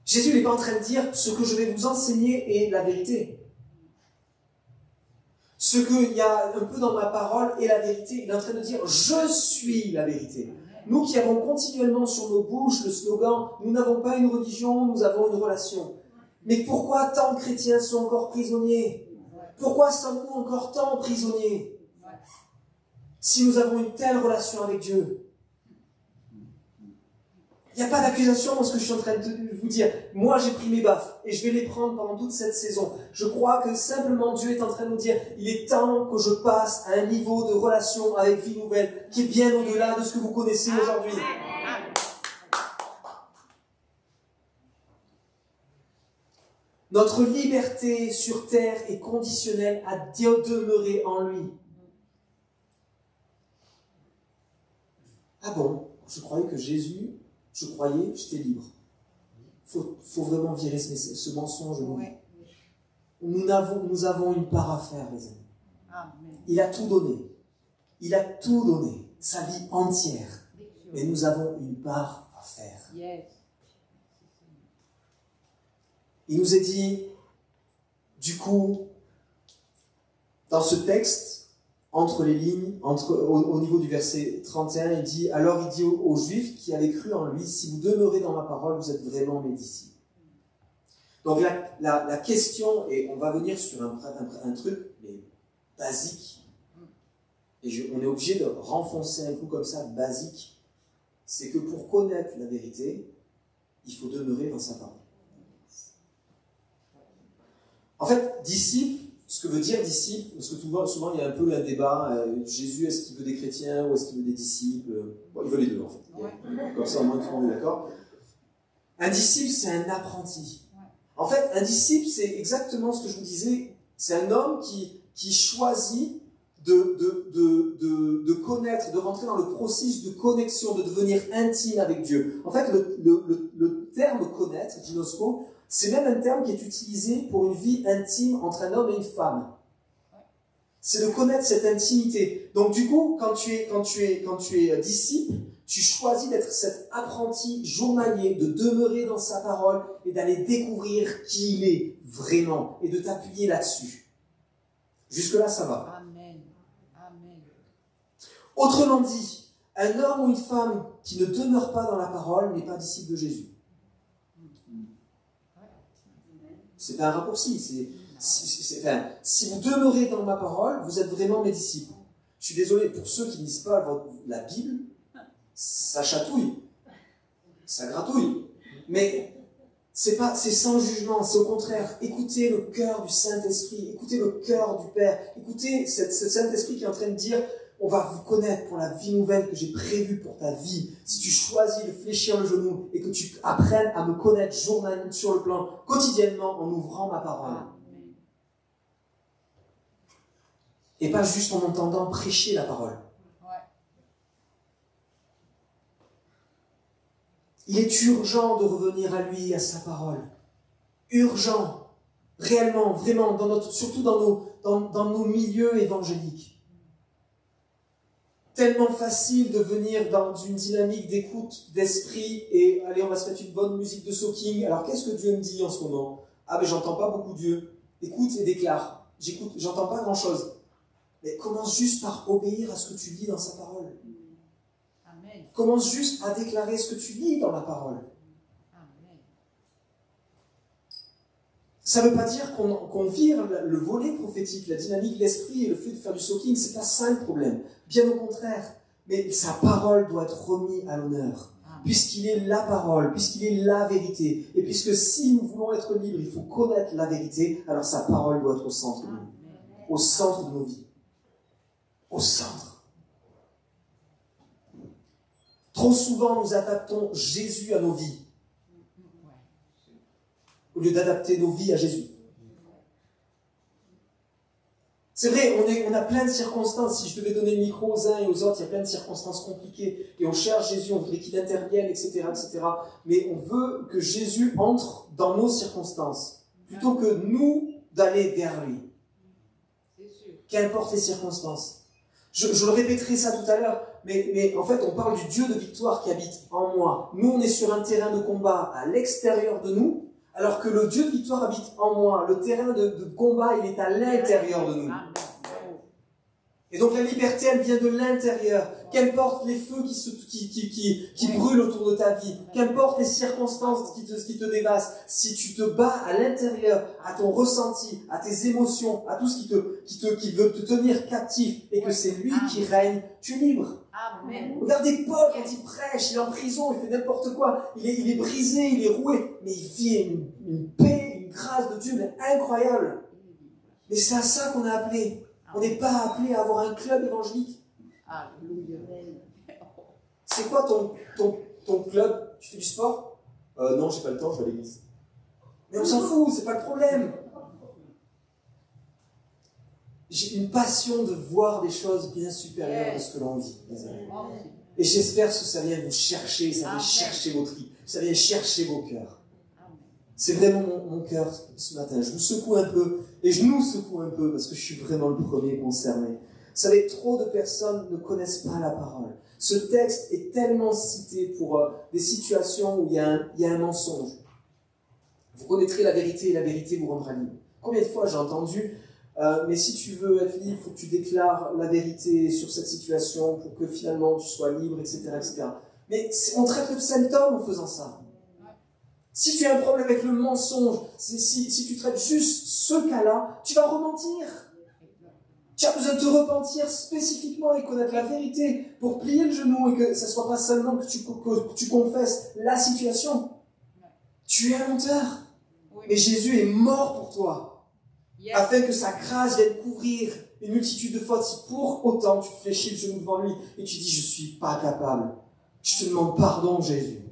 Speaker 4: Jésus n'est pas en train de dire, ce que je vais vous enseigner est la vérité. Ce qu'il y a un peu dans ma parole est la vérité. Il est en train de dire, je suis la vérité. Nous qui avons continuellement sur nos bouches le slogan, nous n'avons pas une religion, nous avons une relation. Mais pourquoi tant de chrétiens sont encore prisonniers? Pourquoi sommes-nous encore tant prisonniers? Si nous avons une telle relation avec Dieu. Il n'y a pas d'accusation dans ce que je suis en train de vous dire. Moi, j'ai pris mes baffes et je vais les prendre pendant toute cette saison. Je crois que simplement Dieu est en train de nous dire, il est temps que je passe à un niveau de relation avec Vie Nouvelle qui est bien au-delà de ce que vous connaissez aujourd'hui. Notre liberté sur terre est conditionnelle à demeurer en lui. Ah bon, je croyais que Jésus... Je croyais, j'étais libre. Faut vraiment virer ce mensonge. Nous avons une part à faire, les amis. Il a tout donné. Il a tout donné. Sa vie entière. Mais nous avons une part à faire. Il nous est dit, du coup, dans ce texte, entre les lignes, au niveau du verset 31, il dit, alors il dit aux Juifs qui avaient cru en lui, si vous demeurez dans ma parole, vous êtes vraiment mes disciples. Donc la question, et on va venir sur un truc mais basique, et on est obligé de renfoncer un coup comme ça, basique, c'est que pour connaître la vérité, il faut demeurer dans sa parole. En fait, disciple, ce que veut dire disciple, parce que souvent il y a un peu un débat, Jésus, est-ce qu'il veut des chrétiens ou est-ce qu'il veut des disciples? Bon, il veut les deux en fait. Comme ça, au moins tout le monde est d'accord. Un disciple, c'est un apprenti. En fait, un disciple, c'est exactement ce que je vous disais, c'est un homme qui choisit de connaître, de rentrer dans le processus de connexion, de devenir intime avec Dieu. En fait, le terme connaître, ginosko, c'est même un terme qui est utilisé pour une vie intime entre un homme et une femme. C'est de connaître cette intimité. Donc du coup, quand tu es disciple, tu choisis d'être cet apprenti journalier, de demeurer dans sa parole et d'aller découvrir qui il est vraiment et de t'appuyer là-dessus. Jusque-là, ça va.
Speaker 5: Amen. Amen.
Speaker 4: Autrement dit, un homme ou une femme qui ne demeure pas dans la parole n'est pas disciple de Jésus. C'est pas un raccourci. Si vous demeurez dans ma parole, vous êtes vraiment mes disciples. Je suis désolé, pour ceux qui ne lisent pas la Bible, ça chatouille, ça gratouille. Mais c'est sans jugement, c'est au contraire. Écoutez le cœur du Saint-Esprit, écoutez le cœur du Père, écoutez ce Saint-Esprit qui est en train de dire: on va vous connaître pour la vie nouvelle que j'ai prévue pour ta vie. Si tu choisis de fléchir le genou et que tu apprennes à me connaître sur le plan quotidiennement en ouvrant ma parole. Et pas juste en entendant prêcher la parole. Il est urgent de revenir à lui, à sa parole. Urgent. Réellement, vraiment, surtout dans nos milieux évangéliques. Tellement facile de venir dans une dynamique d'écoute, d'esprit, et allez, on va se mettre une bonne musique de soaking. Alors, qu'est-ce que Dieu me dit en ce moment? Ah, mais j'entends pas beaucoup Dieu. Écoute et déclare. J'écoute, j'entends pas grand-chose. Mais commence juste par obéir à ce que tu lis dans sa parole. Amen. Commence juste à déclarer ce que tu lis dans la parole. Amen. Ça ne veut pas dire qu'on vire le volet prophétique, la dynamique, l'esprit et le fait de faire du soaking, c'est pas ça le problème. Bien au contraire. Mais sa parole doit être remise à l'honneur. Puisqu'il est la parole, puisqu'il est la vérité. Et puisque si nous voulons être libres, il faut connaître la vérité, alors sa parole doit être au centre de nous. Au centre de nos vies. Au centre. Trop souvent, nous adaptons Jésus à nos vies, au lieu d'adapter nos vies à Jésus. C'est vrai, on a plein de circonstances. Si je devais donner le micro aux uns et aux autres, il y a plein de circonstances compliquées. Et on cherche Jésus, on voudrait qu'il intervienne, etc., etc. Mais on veut que Jésus entre dans nos circonstances, plutôt que nous d'aller vers lui. Qu'importe les circonstances. Je le répéterai ça tout à l'heure, mais en fait, on parle du Dieu de victoire qui habite en moi. Nous, on est sur un terrain de combat à l'extérieur de nous, alors que le Dieu de victoire habite en moi. Le terrain de combat, il est à l'intérieur de nous. Et donc la liberté, elle vient de l'intérieur. Qu'importe les feux qui brûlent autour de ta vie, qu'importe les circonstances qui te dévassent, si tu te bats à l'intérieur, à ton ressenti, à tes émotions, à tout ce qui veut te tenir captif, et que c'est lui qui règne, tu es libre. Amen. Regardez Paul quand il prêche, il est en prison, il fait n'importe quoi, il est brisé, il est roué, mais il vit une paix, une grâce de Dieu incroyable. Mais c'est à ça qu'on est appelé. On n'est pas appelé à avoir un club évangélique. C'est quoi ton club? Tu fais du sport? Non, j'ai pas le temps, je vais à l'église. Mais on s'en fout, c'est pas le problème. J'ai une passion de voir des choses bien supérieures de ce que l'on vit, les amis. Et j'espère que ça vient vous chercher, ça vient chercher vos tripes, ça vient chercher vos cœurs. C'est vraiment mon cœur ce matin. Je vous secoue un peu, et je nous secoue un peu, parce que je suis vraiment le premier concerné. Vous savez, trop de personnes ne connaissent pas la parole. Ce texte est tellement cité pour des situations où il y a un mensonge. Vous connaîtrez la vérité, et la vérité vous rendra libre. Combien de fois j'ai entendu mais si tu veux être libre, il faut que tu déclares la vérité sur cette situation pour que finalement tu sois libre, etc., etc. Mais on traite le symptôme en faisant ça. Si tu as un problème avec le mensonge, si tu traites juste ce cas-là, tu vas rementir. Tu as besoin de te repentir spécifiquement et connaître la vérité pour plier le genou et que ce ne soit pas seulement que tu confesses la situation. Tu es un menteur. Mais Jésus est mort pour toi. Afin que sa grâce vienne couvrir une multitude de fautes. Si pour autant tu fléchis le genou devant lui et tu dis « Je ne suis pas capable », je te demande pardon, Jésus.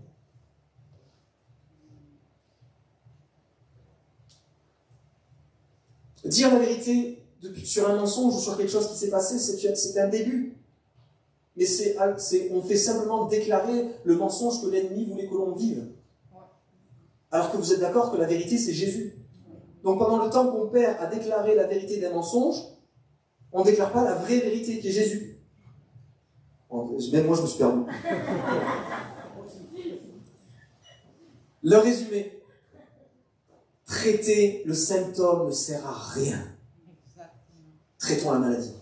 Speaker 4: Dire la vérité sur un mensonge ou sur quelque chose qui s'est passé, c'est un début. Mais on fait simplement déclarer le mensonge que l'ennemi voulait que l'on vive. Alors que vous êtes d'accord que la vérité, c'est Jésus. Donc pendant le temps qu'on perd à déclarer la vérité d'un mensonge, on ne déclare pas la vraie vérité qui est Jésus. Même moi, je me suis perdu. Le résumé. Traiter le symptôme ne sert à rien. Traitons la maladie.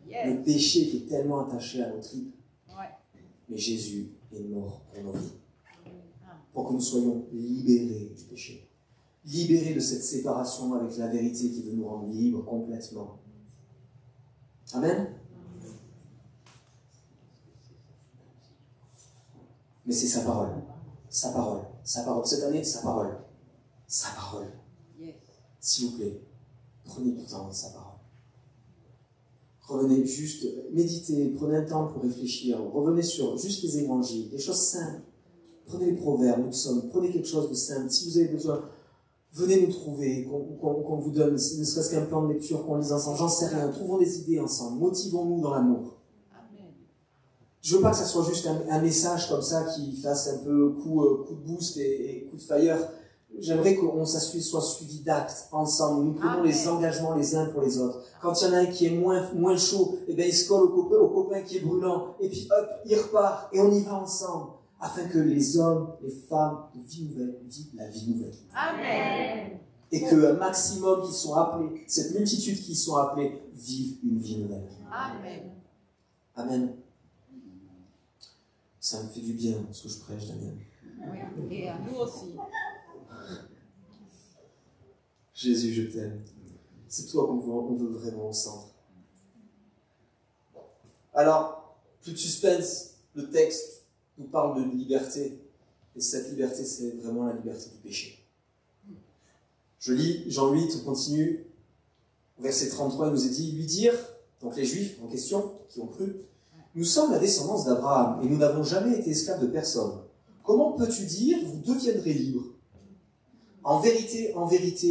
Speaker 4: Le péché qui est tellement attaché à nos tripes. Mais Jésus est mort pour nos vies. Pour que nous soyons libérés du péché. libérés de cette séparation avec la vérité qui veut nous rendre libres complètement. Amen. Mais c'est sa parole. Sa parole. Sa parole. Cette année, sa parole. Sa parole. S'il vous plaît, prenez du temps dans sa parole. Revenez juste, méditez, prenez un temps pour réfléchir. Revenez sur juste les évangiles, des choses simples. Prenez les proverbes, les psaumes, prenez quelque chose de simple. Si vous avez besoin, venez nous trouver, qu'on vous donne, ne serait-ce qu'un plan de lecture, qu'on lise ensemble. J'en sais rien. Trouvons des idées ensemble. Motivons-nous dans l'amour. Je veux pas que ça soit juste un message comme ça qui fasse un peu coup de boost et coup de fire. J'aimerais qu'on soit suivi d'actes ensemble. Nous prenons les engagements les uns pour les autres. Quand il y en a un qui est moins chaud, eh ben il se colle au copain qui est brûlant. Et puis hop, il repart. Et on y va ensemble. Afin que les hommes, les femmes de vie nouvelle vivent la vie nouvelle. Amen. Et qu'un maximum qui sont appelés, cette multitude qui sont appelés, vivent une vie nouvelle. Amen. Amen. Ça me fait du bien ce que je prêche, Damien.
Speaker 5: Oui, et à nous aussi.
Speaker 4: Jésus, je t'aime. C'est toi qu'on veut vraiment au centre. Alors, plus de suspense, le texte nous parle de liberté. Et cette liberté, c'est vraiment la liberté du péché. Je lis Jean 8, on continue. Au verset 33, il nous est dit, lui dire, donc les Juifs en question, qui ont cru, nous sommes la descendance d'Abraham et nous n'avons jamais été esclaves de personne. Comment peux-tu dire, vous deviendrez libres ? En vérité,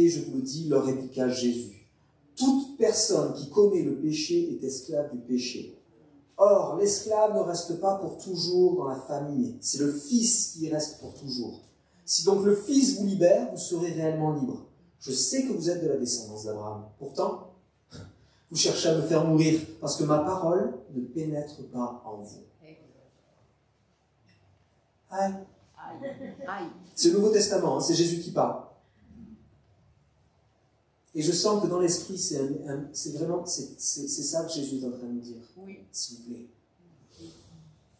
Speaker 4: je vous le dis, leur répliqua Jésus. Toute personne qui commet le péché est esclave du péché. Or, l'esclave ne reste pas pour toujours dans la famille. C'est le Fils qui y reste pour toujours. Si donc le Fils vous libère, vous serez réellement libre. Je sais que vous êtes de la descendance d'Abraham. Pourtant, vous cherchez à me faire mourir parce que ma parole ne pénètre pas en vous. Aïe. C'est le Nouveau Testament, hein, c'est Jésus qui parle. Et je sens que dans l'esprit, c'est vraiment ça que Jésus est en train de nous dire. Oui. S'il vous plaît.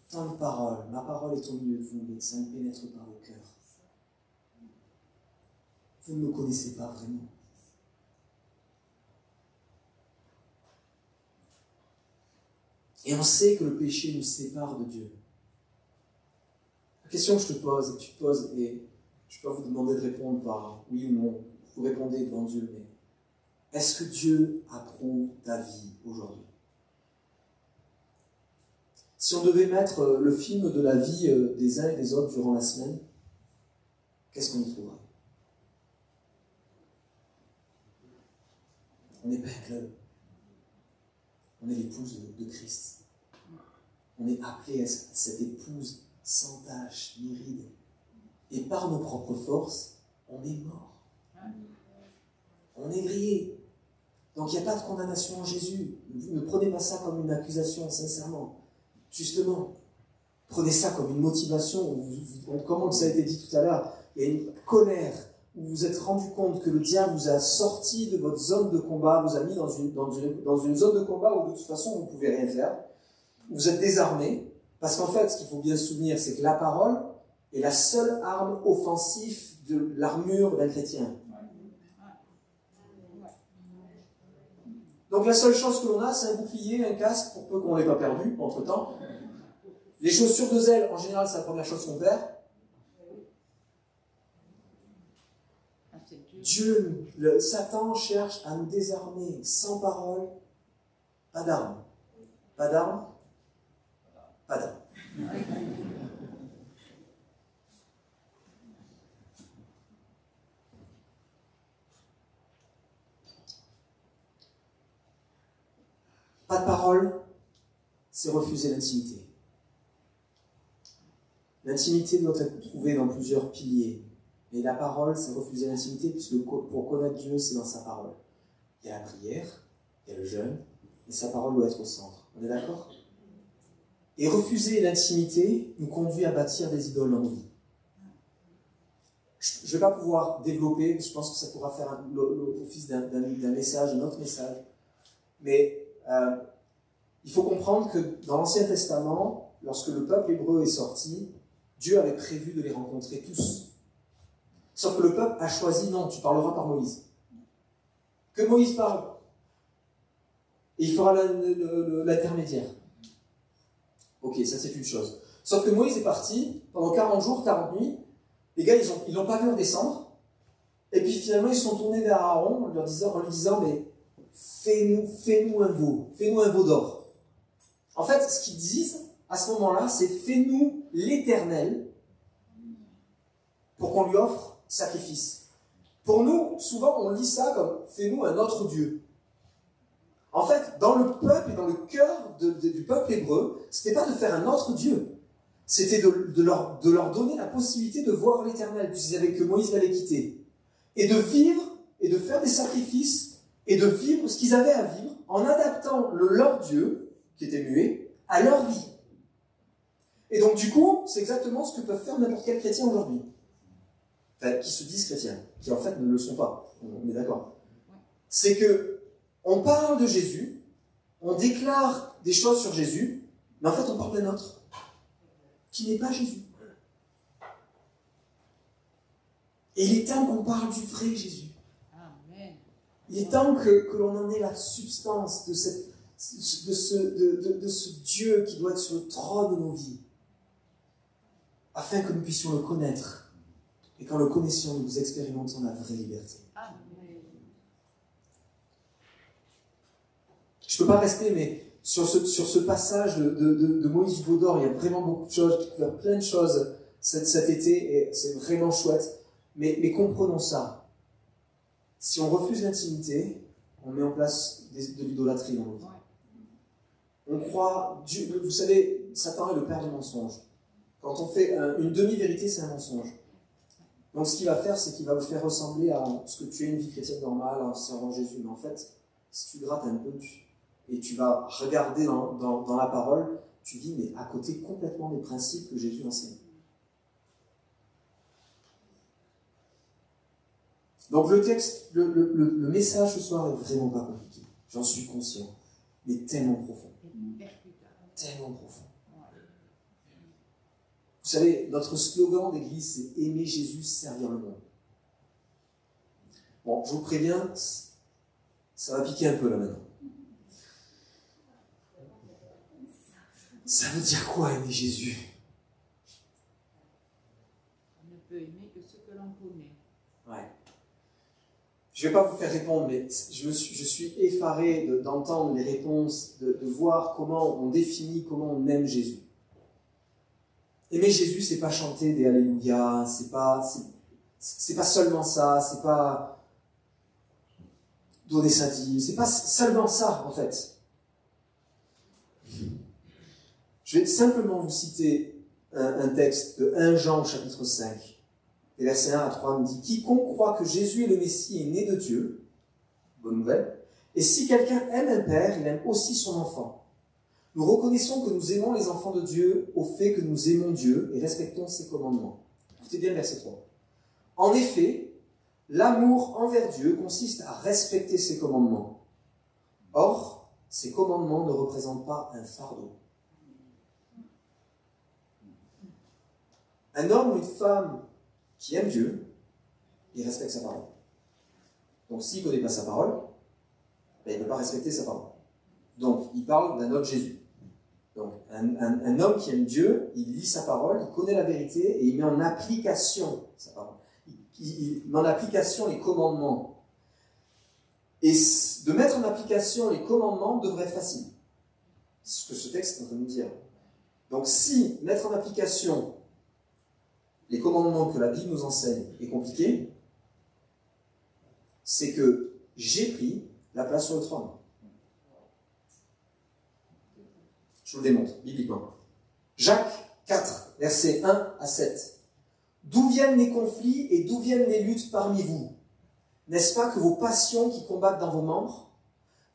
Speaker 4: Tant de paroles, ma parole est au milieu de vous, mais ça ne pénètre pas au cœur. Vous ne me connaissez pas vraiment. Et on sait que le péché nous sépare de Dieu. La question que je te pose, et que tu te poses, et je ne peux pas vous demander de répondre par oui ou non, vous répondez devant Dieu, mais est-ce que Dieu approuve ta vie aujourd'hui? Si on devait mettre le film de la vie des uns et des autres durant la semaine, qu'est-ce qu'on y trouverait? On n'est pas un club. On est l'épouse de Christ. On est appelé à cette épouse sans tache ni ride. Et par nos propres forces, on est mort. On est grillé. Donc il n'y a pas de condamnation en Jésus. Ne prenez pas ça comme une accusation, sincèrement. Justement, prenez ça comme une motivation. Comme ça a été dit tout à l'heure, il y a une colère où vous vous êtes rendu compte que le diable vous a sorti de votre zone de combat, vous a mis dans une zone de combat où de toute façon vous ne pouvez rien faire. Vous êtes désarmé, parce qu'en fait, ce qu'il faut bien se souvenir, c'est que la parole est la seule arme offensive de l'armure d'un chrétien. Donc la seule chose que l'on a, c'est un bouclier, un casque, pour peu qu'on ne l'ait pas perdu entre-temps. Les chaussures de zèle, en général, c'est la première chose qu'on perd. Dieu, Satan cherche à nous désarmer. Sans parole, pas d'armes. Pas d'armes, pas d'armes. Pas de parole, c'est refuser l'intimité. L'intimité doit être trouvée dans plusieurs piliers. Mais la parole, c'est refuser l'intimité, puisque pour connaître Dieu, c'est dans sa parole. Il y a la prière, il y a le jeûne, et sa parole doit être au centre. On est d'accord? Et refuser l'intimité nous conduit à bâtir des idoles dans nos vies. Je ne vais pas pouvoir développer, je pense que ça pourra faire l'office d'un message, un autre message. Mais il faut comprendre que dans l'Ancien Testament, lorsque le peuple hébreu est sorti, Dieu avait prévu de les rencontrer tous. Sauf que le peuple a choisi, non, tu parleras par Moïse. Que Moïse parle. Et il fera l'intermédiaire. Ok, ça c'est une chose. Sauf que Moïse est parti, pendant 40 jours, 40 nuits, les gars, ils l'ont pas vu redescendre, et puis finalement ils se sont tournés vers Aaron en lui disant, mais fais-nous un veau d'or. En fait, ce qu'ils disent, à ce moment-là, c'est fais-nous l'Éternel, pour qu'on lui offre sacrifice. Pour nous, souvent, on lit ça comme fais-nous un autre Dieu. En fait, dans le peuple et dans le cœur du peuple hébreu, c'était pas de faire un autre Dieu. C'était de leur donner la possibilité de voir l'Éternel, puisqu'ils avaient que Moïse l'allait quitter. Et de vivre, et de faire des sacrifices, et de vivre ce qu'ils avaient à vivre, en adaptant leur Dieu, qui était muet, à leur vie. Et donc, du coup, c'est exactement ce que peuvent faire n'importe quel chrétien aujourd'hui. Enfin, qui se disent chrétiens, qui en fait ne le sont pas. On est d'accord. C'est que on parle de Jésus, on déclare des choses sur Jésus, mais en fait on parle d'un autre, qui n'est pas Jésus. Et il est temps qu'on parle du vrai Jésus.
Speaker 5: Amen.
Speaker 4: Il est temps que l'on en ait la substance de ce Dieu qui doit être sur le trône de nos vies, afin que nous puissions le connaître. Et qu'en le connaissant, nous expérimentons la vraie liberté.
Speaker 5: Amen.
Speaker 4: Je ne peux pas rester, mais sur ce passage de Moïse du veau d'or, il y a vraiment beaucoup de choses, il y a plein de choses cet été, et c'est vraiment chouette. Mais comprenons ça. Si on refuse l'intimité, on met en place de l'idolâtrie dans nos vies. On croit, Dieu, vous savez, Satan est le père du mensonge. Quand on fait une demi-vérité, c'est un mensonge. Donc ce qu'il va faire, c'est qu'il va vous faire ressembler à ce que tu es une vie chrétienne normale en servant Jésus. Mais en fait, si tu grattes un peu, et tu vas regarder dans la parole, tu vis mais à côté complètement des principes que Jésus enseigne. Donc le texte, le message ce soir est vraiment pas compliqué. J'en suis conscient, mais tellement profond. Tellement profond. Vous savez, notre slogan d'église, c'est « Aimer Jésus, servir le monde ». Bon, je vous préviens, ça va piquer un peu là maintenant. Ça veut dire quoi, aimer Jésus?
Speaker 5: On ne peut aimer que ce que l'on connaît.
Speaker 4: Ouais. Je ne vais pas vous faire répondre, mais je suis effaré d'entendre les réponses, de voir comment on définit, comment on aime Jésus. Aimer Jésus, c'est pas chanter des Alléluia, c'est pas seulement ça, c'est pas donner sa dîme, c'est pas seulement ça, en fait. Je vais simplement vous citer un texte de 1 Jean, chapitre 5, et versets 1 à 3, nous dit « Quiconque croit que Jésus est le Messie est né de Dieu, bonne nouvelle, et si quelqu'un aime un père, il aime aussi son enfant. Nous reconnaissons que nous aimons les enfants de Dieu au fait que nous aimons Dieu et respectons ses commandements. » Écoutez bien le verset 3. « En effet, l'amour envers Dieu consiste à respecter ses commandements. Or, ces commandements ne représentent pas un fardeau. » Un homme ou une femme qui aime Dieu, il respecte sa parole. Donc s'il ne connaît pas sa parole, ben, il ne peut pas respecter sa parole. Donc il parle d'un autre Jésus. Donc un homme qui aime Dieu, il lit sa parole, il connaît la vérité et il met en application sa parole. Il met en application les commandements. Et de mettre en application les commandements devrait être facile. C'est ce que ce texte est en train de nous dire. Donc si mettre en application les commandements que la Bible nous enseigne est compliqué, c'est que j'ai pris la place sur le trône. Je vous le démontre, bibliquement. Jacques 4, versets 1 à 7. « D'où viennent les conflits et d'où viennent les luttes parmi vous? N'est-ce pas que vos passions qui combattent dans vos membres?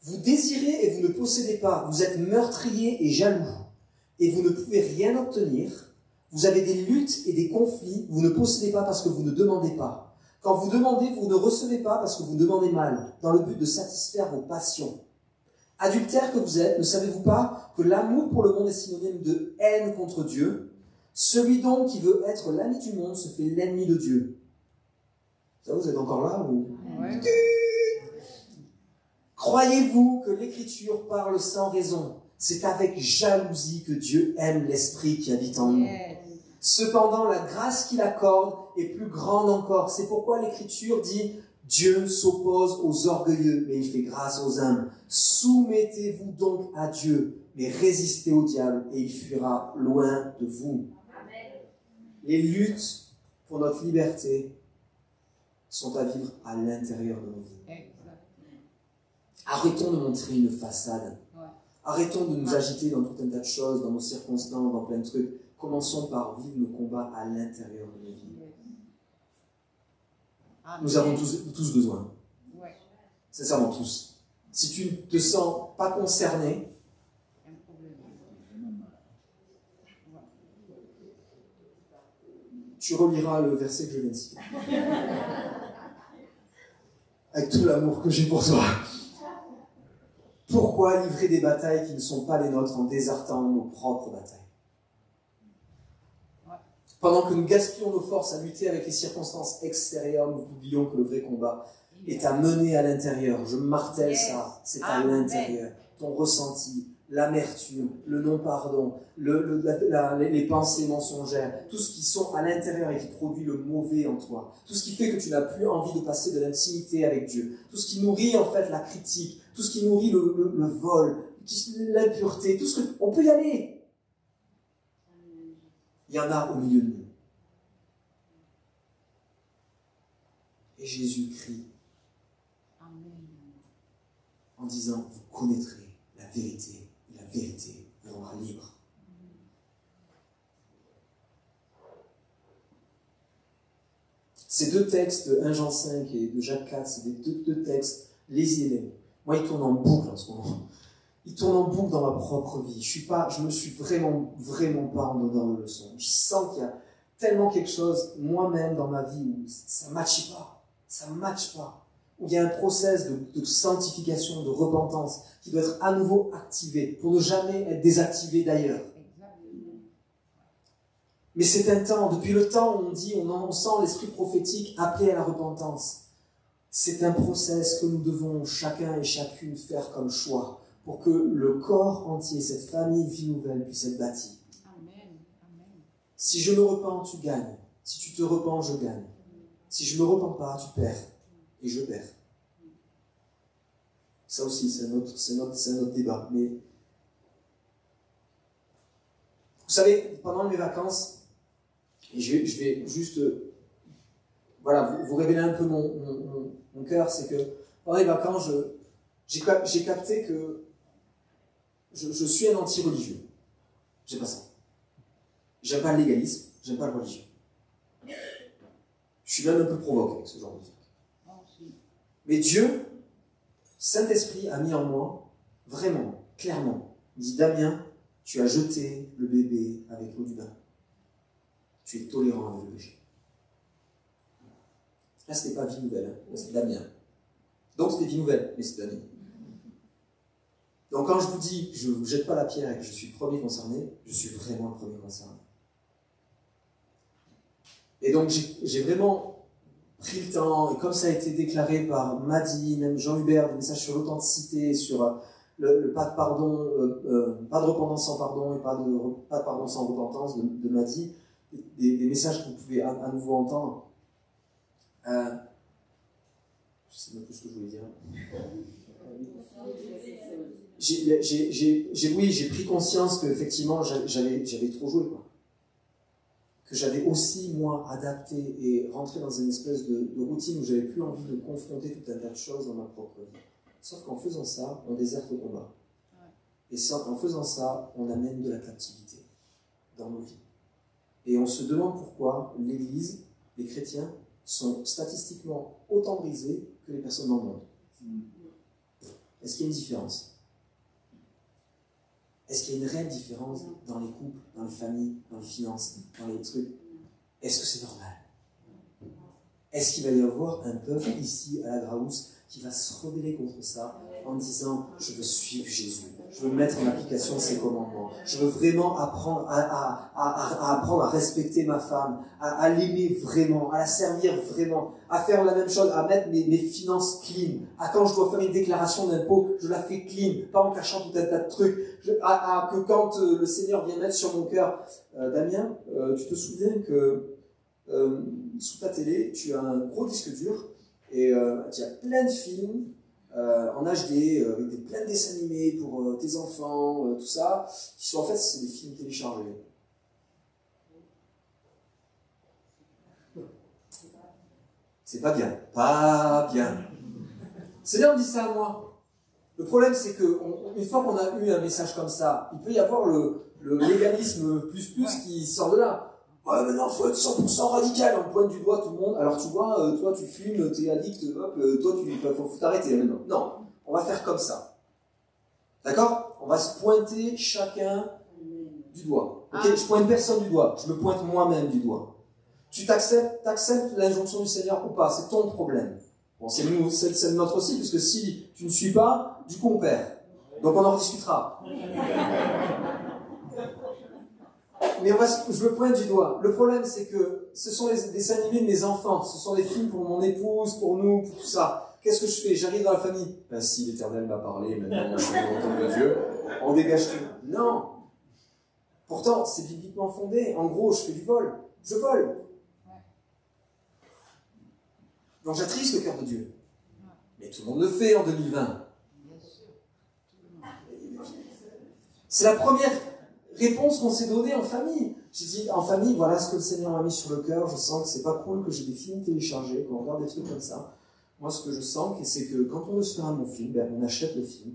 Speaker 4: Vous désirez et vous ne possédez pas, vous êtes meurtriers et jaloux, et vous ne pouvez rien obtenir. Vous avez des luttes et des conflits, vous ne possédez pas parce que vous ne demandez pas. Quand vous demandez, vous ne recevez pas parce que vous demandez mal, dans le but de satisfaire vos passions. Adultères que vous êtes, ne savez-vous pas que l'amour pour le monde est synonyme de haine contre Dieu? Celui donc qui veut être l'ami du monde se fait l'ennemi de Dieu. Ça, vous êtes encore là ou...
Speaker 5: Ouais.
Speaker 4: Croyez-vous que l'Écriture parle sans raison? C'est avec jalousie que Dieu aime l'Esprit qui habite en nous.
Speaker 5: Yes.
Speaker 4: Cependant, la grâce qu'il accorde est plus grande encore. C'est pourquoi l'Écriture dit « Dieu s'oppose aux orgueilleux, mais il fait grâce aux humbles. Soumettez-vous donc à Dieu, mais résistez au diable, et il fuira loin de vous. » Les luttes pour notre liberté sont à vivre à l'intérieur de nos vies.
Speaker 5: Exact.
Speaker 4: Arrêtons de montrer une façade.
Speaker 5: Ouais.
Speaker 4: Arrêtons de nous agiter dans tout un tas de choses, dans nos circonstances, dans plein de trucs. Commençons par vivre nos combats à l'intérieur de nos vies.
Speaker 5: Yes. Amen.
Speaker 4: Nous avons tous besoin.
Speaker 5: Ouais.
Speaker 4: Sincèrement, tous. Si tu ne te sens pas concerné,
Speaker 5: Un problème.
Speaker 4: tu reliras le verset que je viens de citer. Avec tout l'amour que j'ai pour toi. Pourquoi livrer des batailles qui ne sont pas les nôtres en désertant nos propres batailles? Pendant que nous gaspillons nos forces à lutter avec les circonstances extérieures, nous oublions que le vrai combat est à mener à l'intérieur. Je martèle ça, c'est à l'intérieur. Ton ressenti, l'amertume, le non-pardon, les pensées mensongères, tout ce qui sont à l'intérieur et qui produit le mauvais en toi, tout ce qui fait que tu n'as plus envie de passer de l'intimité avec Dieu, tout ce qui nourrit en fait la critique, tout ce qui nourrit le vol, l'impureté, tout ce que... On peut y aller. Il y en a au milieu de nous. Et Jésus crie
Speaker 5: Amen.
Speaker 4: en disant, vous connaîtrez la vérité, et la vérité vous rendra libre. Ces deux textes, de 1 Jean 5 et de Jacques 4, c'est des deux textes, lisez-les. Moi, ils tournent en boucle en ce moment. Ils tournent en boucle dans ma propre vie. Je me suis vraiment pas en donnant de leçons. Je sens qu'il y a tellement quelque chose, moi-même, dans ma vie, où ça ne matche pas. Ça ne matche pas. Où il y a un process de sanctification, de repentance, qui doit être à nouveau activé, pour ne jamais être désactivé d'ailleurs.
Speaker 5: Exactement.
Speaker 4: Mais c'est un temps, depuis le temps où on sent l'esprit prophétique appelé à la repentance. C'est un process que nous devons chacun et chacune faire comme choix, pour que le corps entier, cette famille vie nouvelle, puisse être bâtie.
Speaker 5: Amen. Amen.
Speaker 4: Si je me repens, tu gagnes. Si tu te repens, je gagne. Si je ne me repens pas, tu perds. Et je perds. Ça aussi, c'est un autre débat. Mais vous savez, pendant mes vacances, et je vais juste vous révéler un peu mon cœur, c'est que pendant les vacances, j'ai capté que je suis un anti-religieux. J'aime pas ça. J'aime pas le légalisme, j'aime pas le religieux. Je suis même un peu provoqué avec ce genre de truc.
Speaker 5: Moi aussi.
Speaker 4: Mais Dieu, Saint-Esprit, a mis en moi, vraiment, clairement, il dit, Damien, tu as jeté le bébé avec l'eau du bain. Tu es tolérant avec le péché. Là, ce n'est pas vie nouvelle, hein. Là, c'est Damien. Donc, c'était vie nouvelle, mais c'est Damien. Donc, quand je vous dis que je ne vous jette pas la pierre et que je suis le premier concerné, je suis vraiment le premier concerné. Et donc, j'ai vraiment pris le temps, et comme ça a été déclaré par Madi, même Jean-Hubert, des messages sur l'authenticité, sur le pas de pardon, pas de repentance sans pardon et pas de pardon sans repentance de Madi, des messages que vous pouvez à nouveau entendre. Je ne sais même plus ce que je voulais dire. J'ai pris conscience qu'effectivement j'avais trop joué, quoi. Que j'avais aussi, moi, adapté et rentré dans une espèce de routine où j'avais plus envie de confronter tout un tas de choses dans ma propre vie. Sauf qu'en faisant ça, on déserte le combat. Et en faisant ça, on amène de la captivité dans nos vies. Et on se demande pourquoi l'Église, les chrétiens, sont statistiquement autant brisés que les personnes dans le monde. Est-ce qu'il y a une différence? Est-ce qu'il y a une réelle différence dans les couples, dans les familles, dans les finances, dans les trucs? Est-ce que c'est normal? Est-ce qu'il va y avoir un peuple ici à la Graousse qui va se rebeller contre ça en disant « Je veux suivre Jésus, je veux mettre en application ses commandements, je veux vraiment apprendre apprendre à respecter ma femme, à l'aimer vraiment, à la servir vraiment, à faire la même chose, à mettre mes finances clean, à quand je dois faire une déclaration d'impôt, je la fais clean, pas en cachant tout un tas de trucs, que quand le Seigneur vient mettre sur mon cœur, Damien, tu te souviens que sous ta télé, tu as un gros disque dur et tu as plein de films en HD, avec plein de dessins animés pour tes enfants, tout ça, qui sont en fait c'est des films téléchargés. C'est pas bien, pas bien. C'est bien, on dit ça à moi. Le problème, c'est que une fois qu'on a eu un message comme ça, il peut y avoir le légalisme plus qui sort de là. Ouais, maintenant, faut être 100% radical, on pointe du doigt tout le monde. Alors, tu vois, toi, tu fumes, t'es addict, hop, toi, faut t'arrêter maintenant. Non, on va faire comme ça. D'accord? On va se pointer chacun du doigt. Ok? Je pointe personne du doigt, je me pointe moi-même du doigt. Tu t'acceptes l'injonction du Seigneur ou pas? C'est ton problème. Bon, c'est le nôtre aussi, parce que si tu ne suis pas, du coup, on perd. Donc, on en rediscutera. Mais je me pointe du doigt. Le problème, c'est que ce sont les dessins animés de mes enfants. Ce sont des films pour mon épouse, pour nous, pour tout ça. Qu'est-ce que je fais? J'arrive dans la famille. Ben si, l'Éternel m'a parlé, maintenant je suis content de Dieu. On dégage tout. Non. Pourtant, c'est bibliquement fondé. En gros, je fais du vol. Je vole. Donc j'attriste le cœur de Dieu. Mais tout le monde le fait en 2020. C'est la première réponse qu'on s'est donnée en famille. J'ai dit, en famille, voilà ce que le Seigneur m'a mis sur le cœur. Je sens que c'est pas cool que j'ai des films téléchargés, qu'on regarde des trucs comme ça. Moi, ce que je sens, c'est que quand on veut se faire un bon film, ben, on achète le film.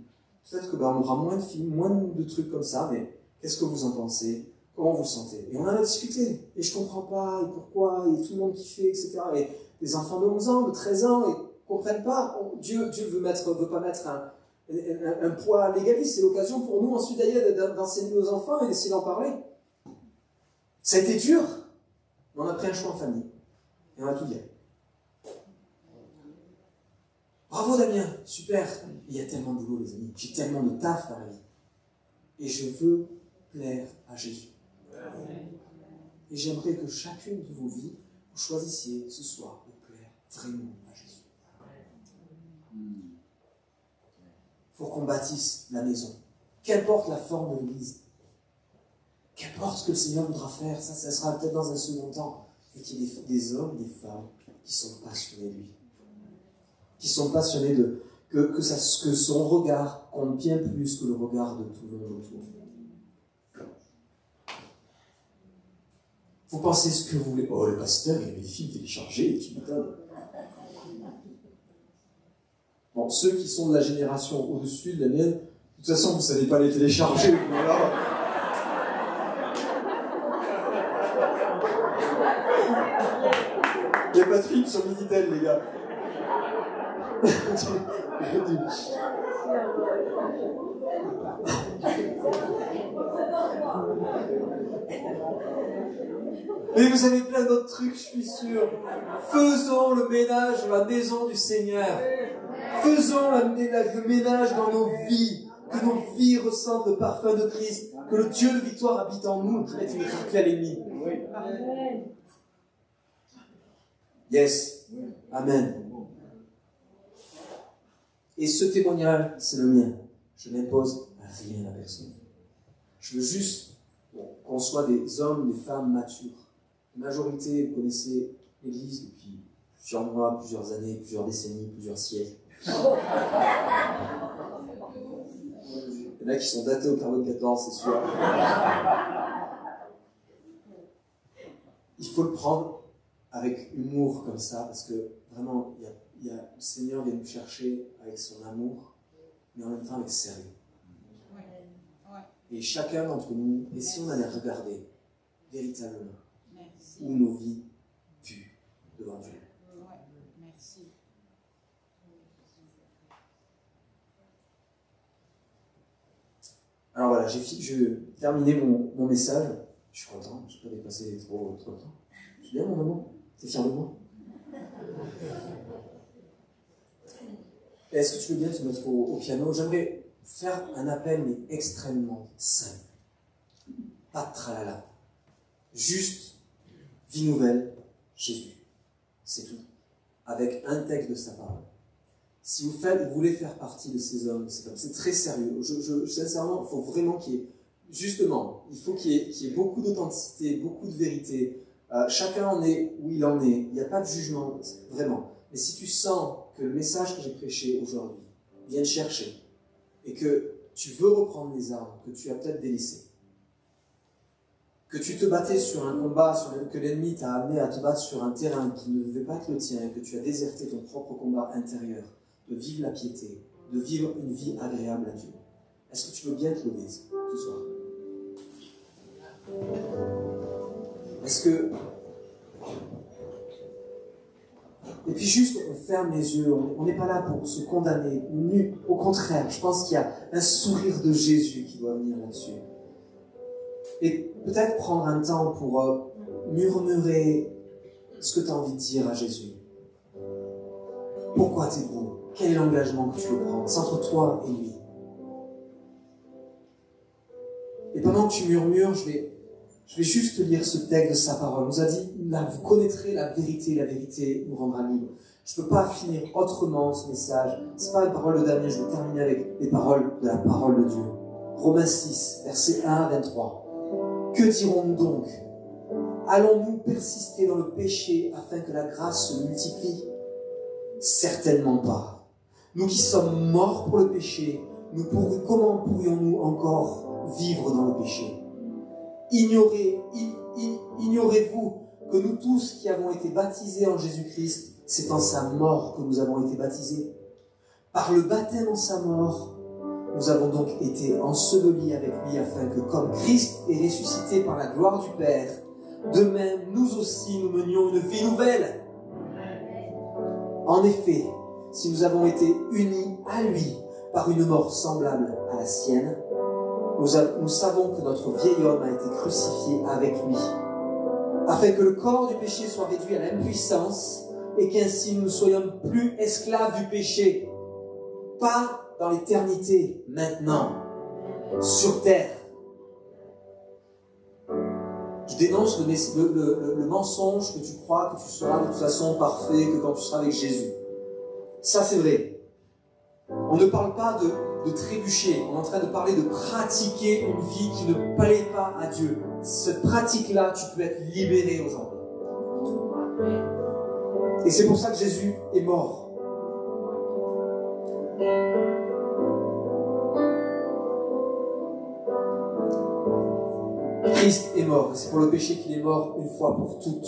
Speaker 4: Peut-être que ben, on aura moins de films, moins de trucs comme ça, mais qu'est-ce que vous en pensez? Comment vous vous sentez? Et on en a discuté. Et je comprends pas, et pourquoi, et tout le monde kiffait, etc. Et les enfants de 11 ans, de 13 ans, ils comprennent pas. Dieu veut pas mettre un poids légaliste. C'est l'occasion pour nous ensuite d'ailleurs d'enseigner aux enfants et d'essayer d'en parler. Ça a été dur, mais on a pris un choix en famille. Et on a tout dit. Bravo Damien, super. Il y a tellement de boulot les amis, j'ai tellement de taf dans la vie. Et je veux plaire à Jésus. Et j'aimerais que chacune de vos vies, vous choisissiez ce soir de plaire vraiment à Jésus. Pour qu'on bâtisse la maison. Qu'importe la forme de l'église. Qu'importe ce que le Seigneur voudra faire, ça sera peut-être dans un second temps. Mais qu'il y ait des hommes, des femmes qui sont passionnés de lui. Qui sont passionnés que son regard compte bien plus que le regard de tout le monde autour. Vous pensez ce que vous voulez. Oh, le pasteur, il avait des films téléchargés, tu m'étonnes. Bon, ceux qui sont de la génération au-dessus de la mienne, de toute façon, vous ne savez pas les télécharger. Voilà. Il n'y a pas de film sur Minitel, les gars. Mais vous avez plein d'autres trucs, je suis sûr. Faisons le ménage dans la maison du Seigneur. Faisons le ménage dans nos vies. Que nos vies ressentent le parfum de Christ. Que le Dieu de victoire habite en nous, qui mette une raclée à l'ennemi. Yes. Amen. Et ce témoignage, c'est le mien. Je n'impose rien à personne. Je veux juste qu'on soit des hommes, des femmes matures. La majorité, vous connaissez l'Église depuis plusieurs mois, plusieurs années, plusieurs décennies, plusieurs siècles. Il y en a qui sont datés au carbone 14, c'est sûr. Il faut le prendre avec humour comme ça, parce que vraiment, le Seigneur vient nous chercher avec son amour, mais en même temps avec sérieux. Et chacun d'entre nous, et si on allait regarder véritablement où nos vies puent devant Dieu.
Speaker 5: Merci.
Speaker 4: Alors voilà, j'ai terminé mon message. Je suis content, je n'ai pas dépassé trop de temps. C'est bien mon maman, t'es fier de moi? Est-ce que tu veux bien te mettre au piano? J'aimerais faire un appel, mais extrêmement simple. Pas de tralala. Juste, vie nouvelle, Jésus. C'est tout. Avec un texte de sa parole. Si vous voulez faire partie de ces hommes, c'est très sérieux. Sincèrement, il faut vraiment qu'il y ait, justement, il faut qu'il y ait beaucoup d'authenticité, beaucoup de vérité. Chacun en est où il en est. Il n'y a pas de jugement, vraiment. Mais si tu sens que le message que j'ai prêché aujourd'hui vient te chercher et que tu veux reprendre les armes que tu as peut-être délaissées, que tu te battais sur un combat, que l'ennemi t'a amené à te battre sur un terrain qui ne devait pas être le tien, et que tu as déserté ton propre combat intérieur, de vivre la piété, de vivre une vie agréable à Dieu. Est-ce que tu veux bien te lever ce soir? Est-ce que... Et puis juste, on ferme les yeux, on n'est pas là pour se condamner, au contraire, je pense qu'il y a un sourire de Jésus qui doit venir là-dessus. Et peut-être prendre un temps pour murmurer ce que tu as envie de dire à Jésus. Pourquoi t'es beau? Quel est l'engagement que tu veux prendre? C'est entre toi et lui. Et pendant que tu murmures, je vais juste lire ce texte de sa parole. Il nous a dit, là, vous connaîtrez la vérité nous rendra libres. Je ne peux pas finir autrement ce message. Ce n'est pas une parole de Damien, je vais terminer avec les paroles de la parole de Dieu. Romains 6, versets 1 à 23. Que dirons-nous donc? Allons-nous persister dans le péché afin que la grâce se multiplie? Certainement pas. Nous qui sommes morts pour le péché, comment pourrions-nous encore vivre dans le péché? Ignorez-vous que nous tous qui avons été baptisés en Jésus-Christ, c'est en sa mort que nous avons été baptisés. Par le baptême en sa mort, nous avons donc été ensevelis avec lui afin que, comme Christ est ressuscité par la gloire du Père, de même, nous aussi, nous menions une vie nouvelle. En effet, si nous avons été unis à lui par une mort semblable à la sienne, nous savons que notre vieil homme a été crucifié avec lui, afin que le corps du péché soit réduit à l'impuissance et qu'ainsi nous ne soyons plus esclaves du péché, pas dans l'éternité, maintenant, sur terre. Je dénonce le mensonge que tu crois que tu seras de toute façon parfait, que quand tu seras avec Jésus. Ça, c'est vrai. On ne parle pas de trébucher, on est en train de parler de pratiquer une vie qui ne plaît pas à Dieu. Cette pratique-là, tu peux être libéré aujourd'hui. Et c'est pour ça que Jésus est mort. Christ est mort, c'est pour le péché qu'il est mort une fois pour toutes.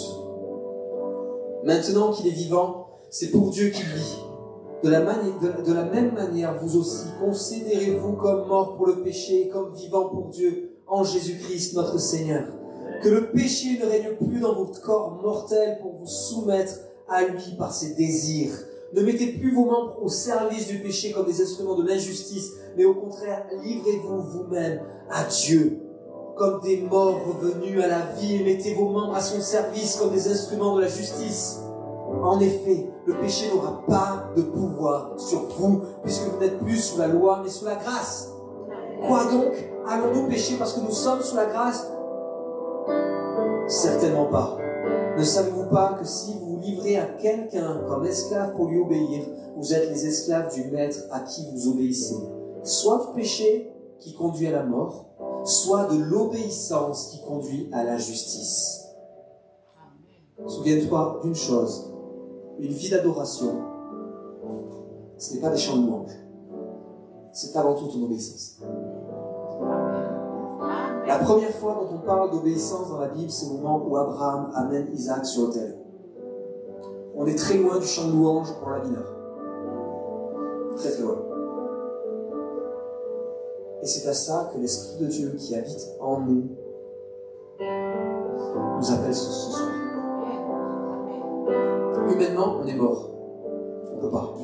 Speaker 4: Maintenant qu'il est vivant, c'est pour Dieu qu'il vit. De la même manière, vous aussi, considérez-vous comme morts pour le péché et comme vivants pour Dieu en Jésus-Christ, notre Seigneur. Que le péché ne règne plus dans votre corps mortel pour vous soumettre à lui par ses désirs. Ne mettez plus vos membres au service du péché comme des instruments de l'injustice, mais au contraire, livrez-vous vous-même à Dieu comme des morts revenus à la vie et mettez vos membres à son service comme des instruments de la justice. En effet, le péché n'aura pas de pouvoir sur vous, puisque vous n'êtes plus sous la loi, mais sous la grâce. Quoi donc? Allons-nous pécher parce que nous sommes sous la grâce? Certainement pas. Ne savez-vous pas que si vous vous livrez à quelqu'un comme esclave pour lui obéir, vous êtes les esclaves du maître à qui vous obéissez? Soit du péché qui conduit à la mort, soit de l'obéissance qui conduit à la justice. Souviens-toi d'une chose. Une vie d'adoration, ce n'est pas des chants de louange. C'est avant tout ton obéissance. La première fois dont on parle d'obéissance dans la Bible, c'est le moment où Abraham amène Isaac sur l'autel. On est très loin du chant de louange en la mineure. Très très loin. Et c'est à ça que l'Esprit de Dieu qui habite en nous appelle ce soir. Humainement, on est mort. On ne peut pas.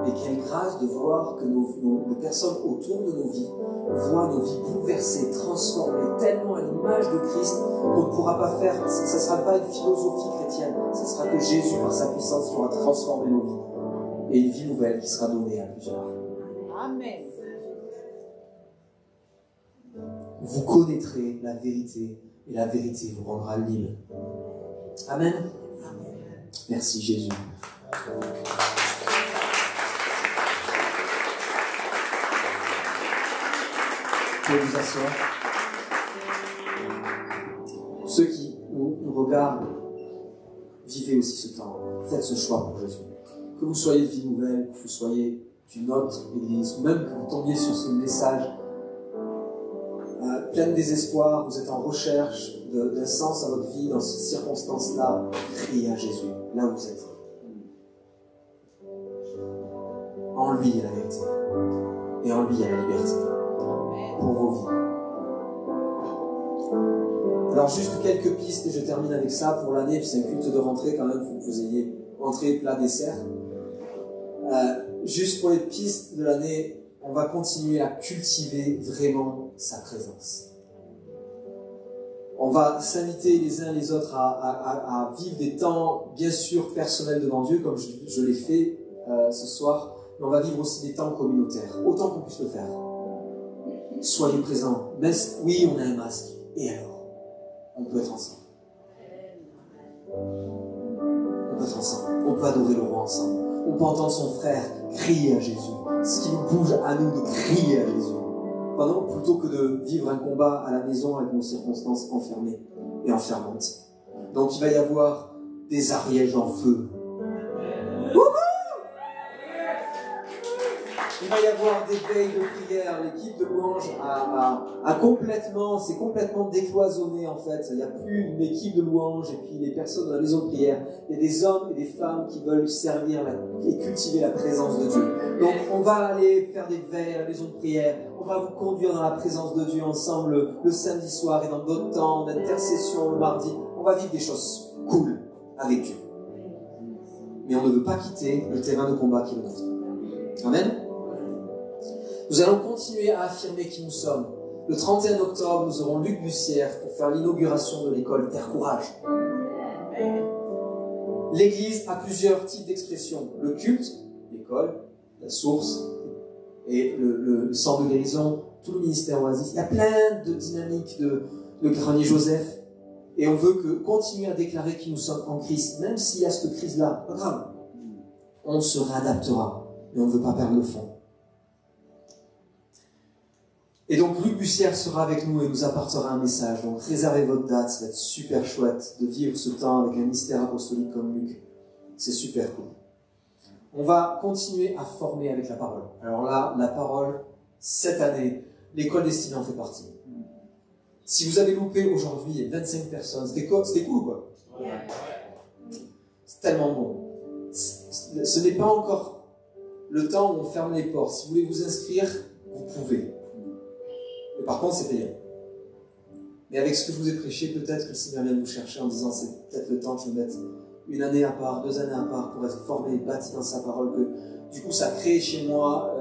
Speaker 4: Mais quelle grâce de voir que les personnes autour de nos vies voient nos vies bouleversées, transformées, tellement à l'image de Christ qu'on ne pourra pas faire. Ce ne sera pas une philosophie chrétienne. Ce sera que Jésus, par sa puissance, pourra transformer nos vies. et une vie nouvelle qui sera donnée à plusieurs.
Speaker 5: Amen.
Speaker 4: Vous connaîtrez la vérité et la vérité vous rendra libre. Amen. Merci Jésus. Vous pouvez vous asseoir. Ceux qui nous regardent, vivez aussi ce temps. Faites ce choix pour Jésus. Que vous soyez de Vie Nouvelle, que vous soyez d'une autre église, ou même que vous tombiez sur ce message plein de désespoir, vous êtes en recherche d'un sens à votre vie, dans cette circonstance-là, criez à Jésus, là où vous êtes. En lui, il y a la vérité. Et en lui, il y a la liberté. Pour vos vies. Alors, juste quelques pistes, et je termine avec ça pour l'année, puis c'est un culte de rentrée quand même, il faut que vous ayez entrée, plat, dessert. Juste pour les pistes de l'année, on va continuer à cultiver vraiment sa présence. On va s'inviter les uns les autres à vivre des temps, bien sûr, personnels devant Dieu, comme je l'ai fait ce soir, mais on va vivre aussi des temps communautaires, autant qu'on puisse le faire. Soyez présents. Même si, oui, on a un masque, et alors? On peut être ensemble. On peut être ensemble. On peut adorer le roi ensemble. On peut entendre son frère crier à Jésus. Ce qui nous bouge à nous de crier à Jésus. Plutôt que de vivre un combat à la maison avec nos circonstances enfermées et enfermantes. Donc il va y avoir des arièges en feu. Il va y avoir des veilles de prière. L'équipe de louange s'est complètement décloisonnée en fait. Il n'y a plus une équipe de louange et puis les personnes de la maison de prière. Il y a des hommes et des femmes qui veulent servir et cultiver la présence de Dieu. Donc on va aller faire des veilles à la maison de prière. On va vous conduire dans la présence de Dieu ensemble le samedi soir et dans d'autres temps d'intercession le mardi. On va vivre des choses cool avec Dieu. Mais on ne veut pas quitter le terrain de combat qui est le nôtre. Amen. Nous allons continuer à affirmer qui nous sommes. Le 31 octobre, nous aurons Luc Bussière pour faire l'inauguration de l'école Terre Courage. L'Église a plusieurs types d'expressions. Le culte, l'école, la source et le centre de guérison, tout le ministère Oasis. Il y a plein de dynamiques de Grenier Joseph. Et on veut continuer à déclarer qui nous sommes en Christ. Même s'il y a cette crise-là, pas grave. On se réadaptera. Mais on ne veut pas perdre le fond. Et donc Luc Bussière sera avec nous et nous apportera un message. Donc réservez votre date, ça va être super chouette de vivre ce temps avec un mystère apostolique comme Luc. C'est super cool. On va continuer à former avec la parole. Alors là, la parole, cette année, l'école destinée en fait partie. Si vous avez loupé aujourd'hui, il y a 25 personnes. C'était cool quoi? C'est tellement bon. Ce n'est pas encore le temps où on ferme les portes. Si vous voulez vous inscrire, vous pouvez. Et par contre, c'est payant. Mais avec ce que je vous ai prêché, peut-être que le Seigneur vient vous chercher en disant c'est peut-être le temps que je me mette une année à part, 2 années à part pour être formé, bâti dans sa parole, que du coup ça crée chez moi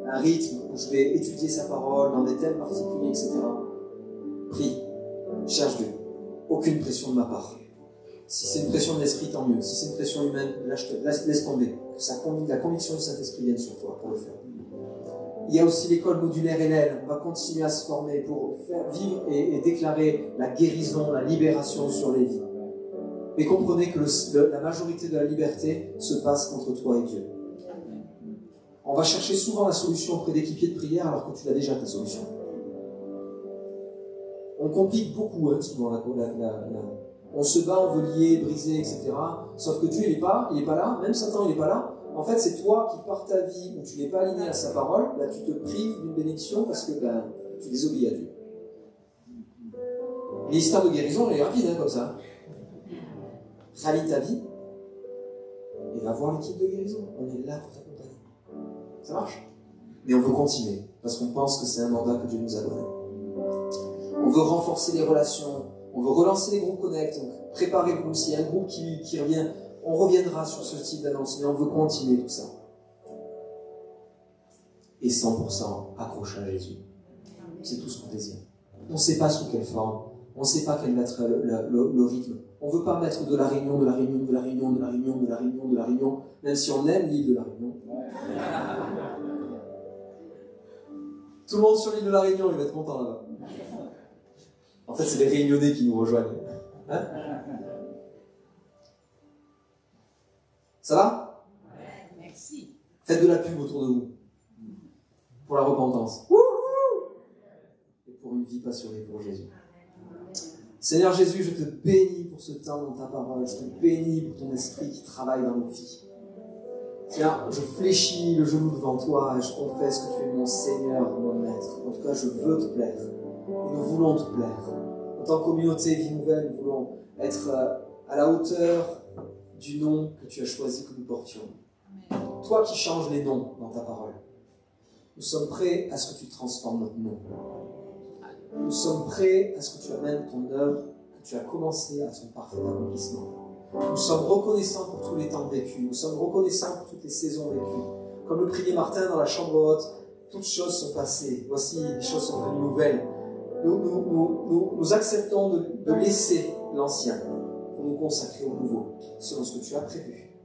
Speaker 4: un rythme où je vais étudier sa parole dans des thèmes particuliers, etc. Prie, cherche Dieu. Aucune pression de ma part. Si c'est une pression de l'esprit, tant mieux. Si c'est une pression humaine, laisse tomber. Que la conviction du Saint-Esprit vienne sur toi pour le faire. Il y a aussi l'école modulaire Hélène. On va continuer à se former pour faire vivre et déclarer la guérison, la libération sur les vies. Mais comprenez que la majorité de la liberté se passe entre toi et Dieu. On va chercher souvent la solution auprès d'équipiers de prière alors que tu l'as déjà ta solution. On complique beaucoup souvent on se bat, on veut lier, briser, etc. Sauf que Dieu il est pas là, même Satan il n'est pas là. En fait, c'est toi qui, par ta vie, où tu n'es pas aligné à sa parole, là, tu te prives d'une bénédiction parce que tu désobéis à Dieu. L'histoire de guérison, elle est rapide, comme ça. Rallie ta vie et va voir l'équipe de guérison. On est là pour t'accompagner. Ça marche? Mais on veut continuer parce qu'on pense que c'est un mandat que Dieu nous a donné. On veut renforcer les relations. On veut relancer les groupes Connect. Donc, préparez-vous. S'il y a un groupe qui revient, on reviendra sur ce type d'annonce, mais on veut continuer tout ça. Et 100% accroché à Jésus. C'est tout ce qu'on désire. On ne sait pas sous quelle forme, on ne sait pas quel va être le rythme, On ne veut pas mettre de la Réunion, de la Réunion, de la Réunion, de la Réunion, de la Réunion, de la Réunion, même si on aime l'île de la Réunion. Tout le monde sur l'île de la Réunion, il va être content là-bas. En fait, c'est les Réunionnais qui nous rejoignent. Hein? Ça va?
Speaker 5: Merci.
Speaker 4: Faites de la pub autour de vous. Pour la repentance. Et pour une vie passionnée pour Jésus. Seigneur Jésus, je te bénis pour ce temps dans ta parole. Je te bénis pour ton esprit qui travaille dans nos vies. Seigneur, je fléchis le genou devant toi et je confesse que tu es mon Seigneur, mon Maître. En tout cas, je veux te plaire. Et nous voulons te plaire. En tant que communauté Vie Nouvelle, nous voulons être à la hauteur du nom que tu as choisi que nous portions. Toi qui changes les noms dans ta parole. Nous sommes prêts à ce que tu transformes notre nom. Nous sommes prêts à ce que tu amènes ton œuvre que tu as commencé à son parfait accomplissement. Nous sommes reconnaissants pour tous les temps vécus. Nous sommes reconnaissants pour toutes les saisons vécues. Comme le priait Martin dans la chambre haute, toutes choses sont passées. Voici, les choses sont devenues nouvelles. Nous acceptons de laisser l'ancien pour nous consacrer au nouveau, selon ce que tu as prévu.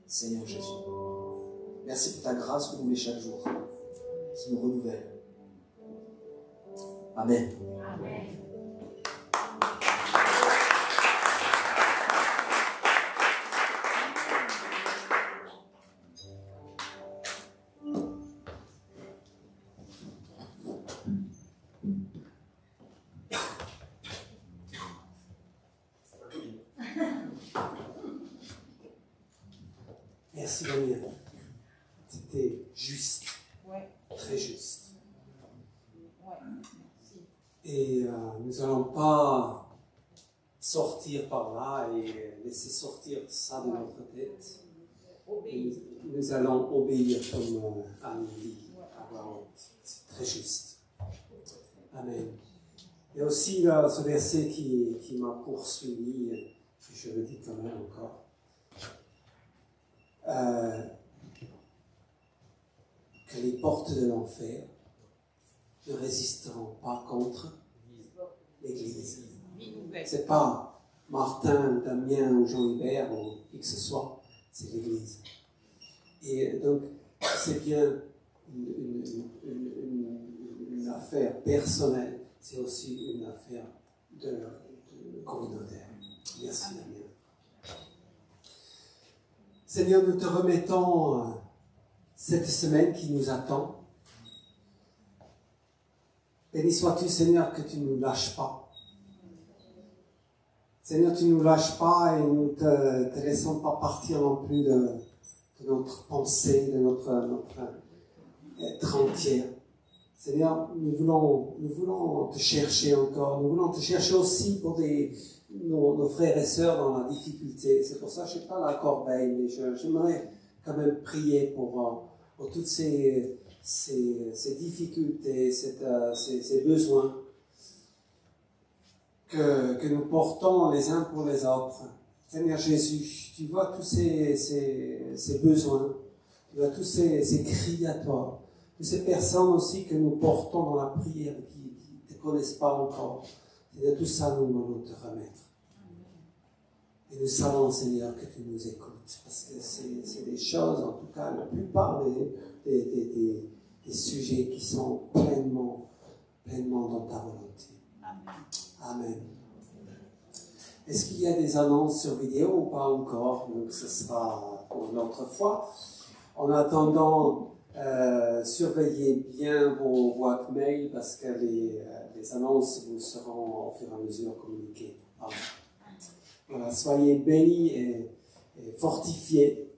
Speaker 4: Seigneur Jésus, merci pour ta grâce renouvelée chaque jour, qui nous renouvelle. Amen.
Speaker 5: Amen.
Speaker 1: Merci Daniel. C'était juste,
Speaker 5: Ouais.
Speaker 1: très juste.
Speaker 5: Ouais. Merci.
Speaker 1: Et nous n'allons pas sortir par là et laisser sortir ça de notre tête.
Speaker 5: Obéir.
Speaker 1: Nous allons obéir comme Anne dit à voix haute. C'est très juste. Amen. Il y a aussi là, ce verset qui m'a poursuivi, et je le dis quand même encore. Que les portes de l'enfer ne résisteront pas contre l'Église. C'est pas Martin, Damien ou Jean-Hubert ou qui que ce soit, c'est l'Église. Et donc, c'est bien une affaire personnelle, c'est aussi une affaire de communautaire. Merci Damien. Seigneur, nous te remettons cette semaine qui nous attend. Béni sois-tu, Seigneur, que tu ne nous lâches pas. Seigneur, tu ne nous lâches pas et nous ne te laissons pas partir non plus de notre pensée, de notre être entière. Seigneur, nous voulons te chercher encore. Nous voulons te chercher aussi pour nos frères et sœurs dans la difficulté. C'est pour ça que je ne sais pas la corbeille, mais j'aimerais quand même prier pour toutes ces difficultés, ces besoins que nous portons les uns pour les autres. Seigneur Jésus, tu vois tous ces besoins, tu vois tous ces cris à toi, toutes ces personnes aussi que nous portons dans la prière qui ne te connaissent pas encore. Seigneur, tout ça, nous voulons te remettre. Et nous savons, Seigneur, que tu nous écoutes, parce que c'est des choses, en tout cas, la plupart des sujets qui sont pleinement dans ta volonté. Amen. Est-ce qu'il y a des annonces sur vidéo ou pas encore? Donc ce sera pour une autre fois. En attendant, surveillez bien vos boîtes mail parce que les annonces vous seront au fur et à mesure communiquées. Voilà, soyez bénis et fortifiés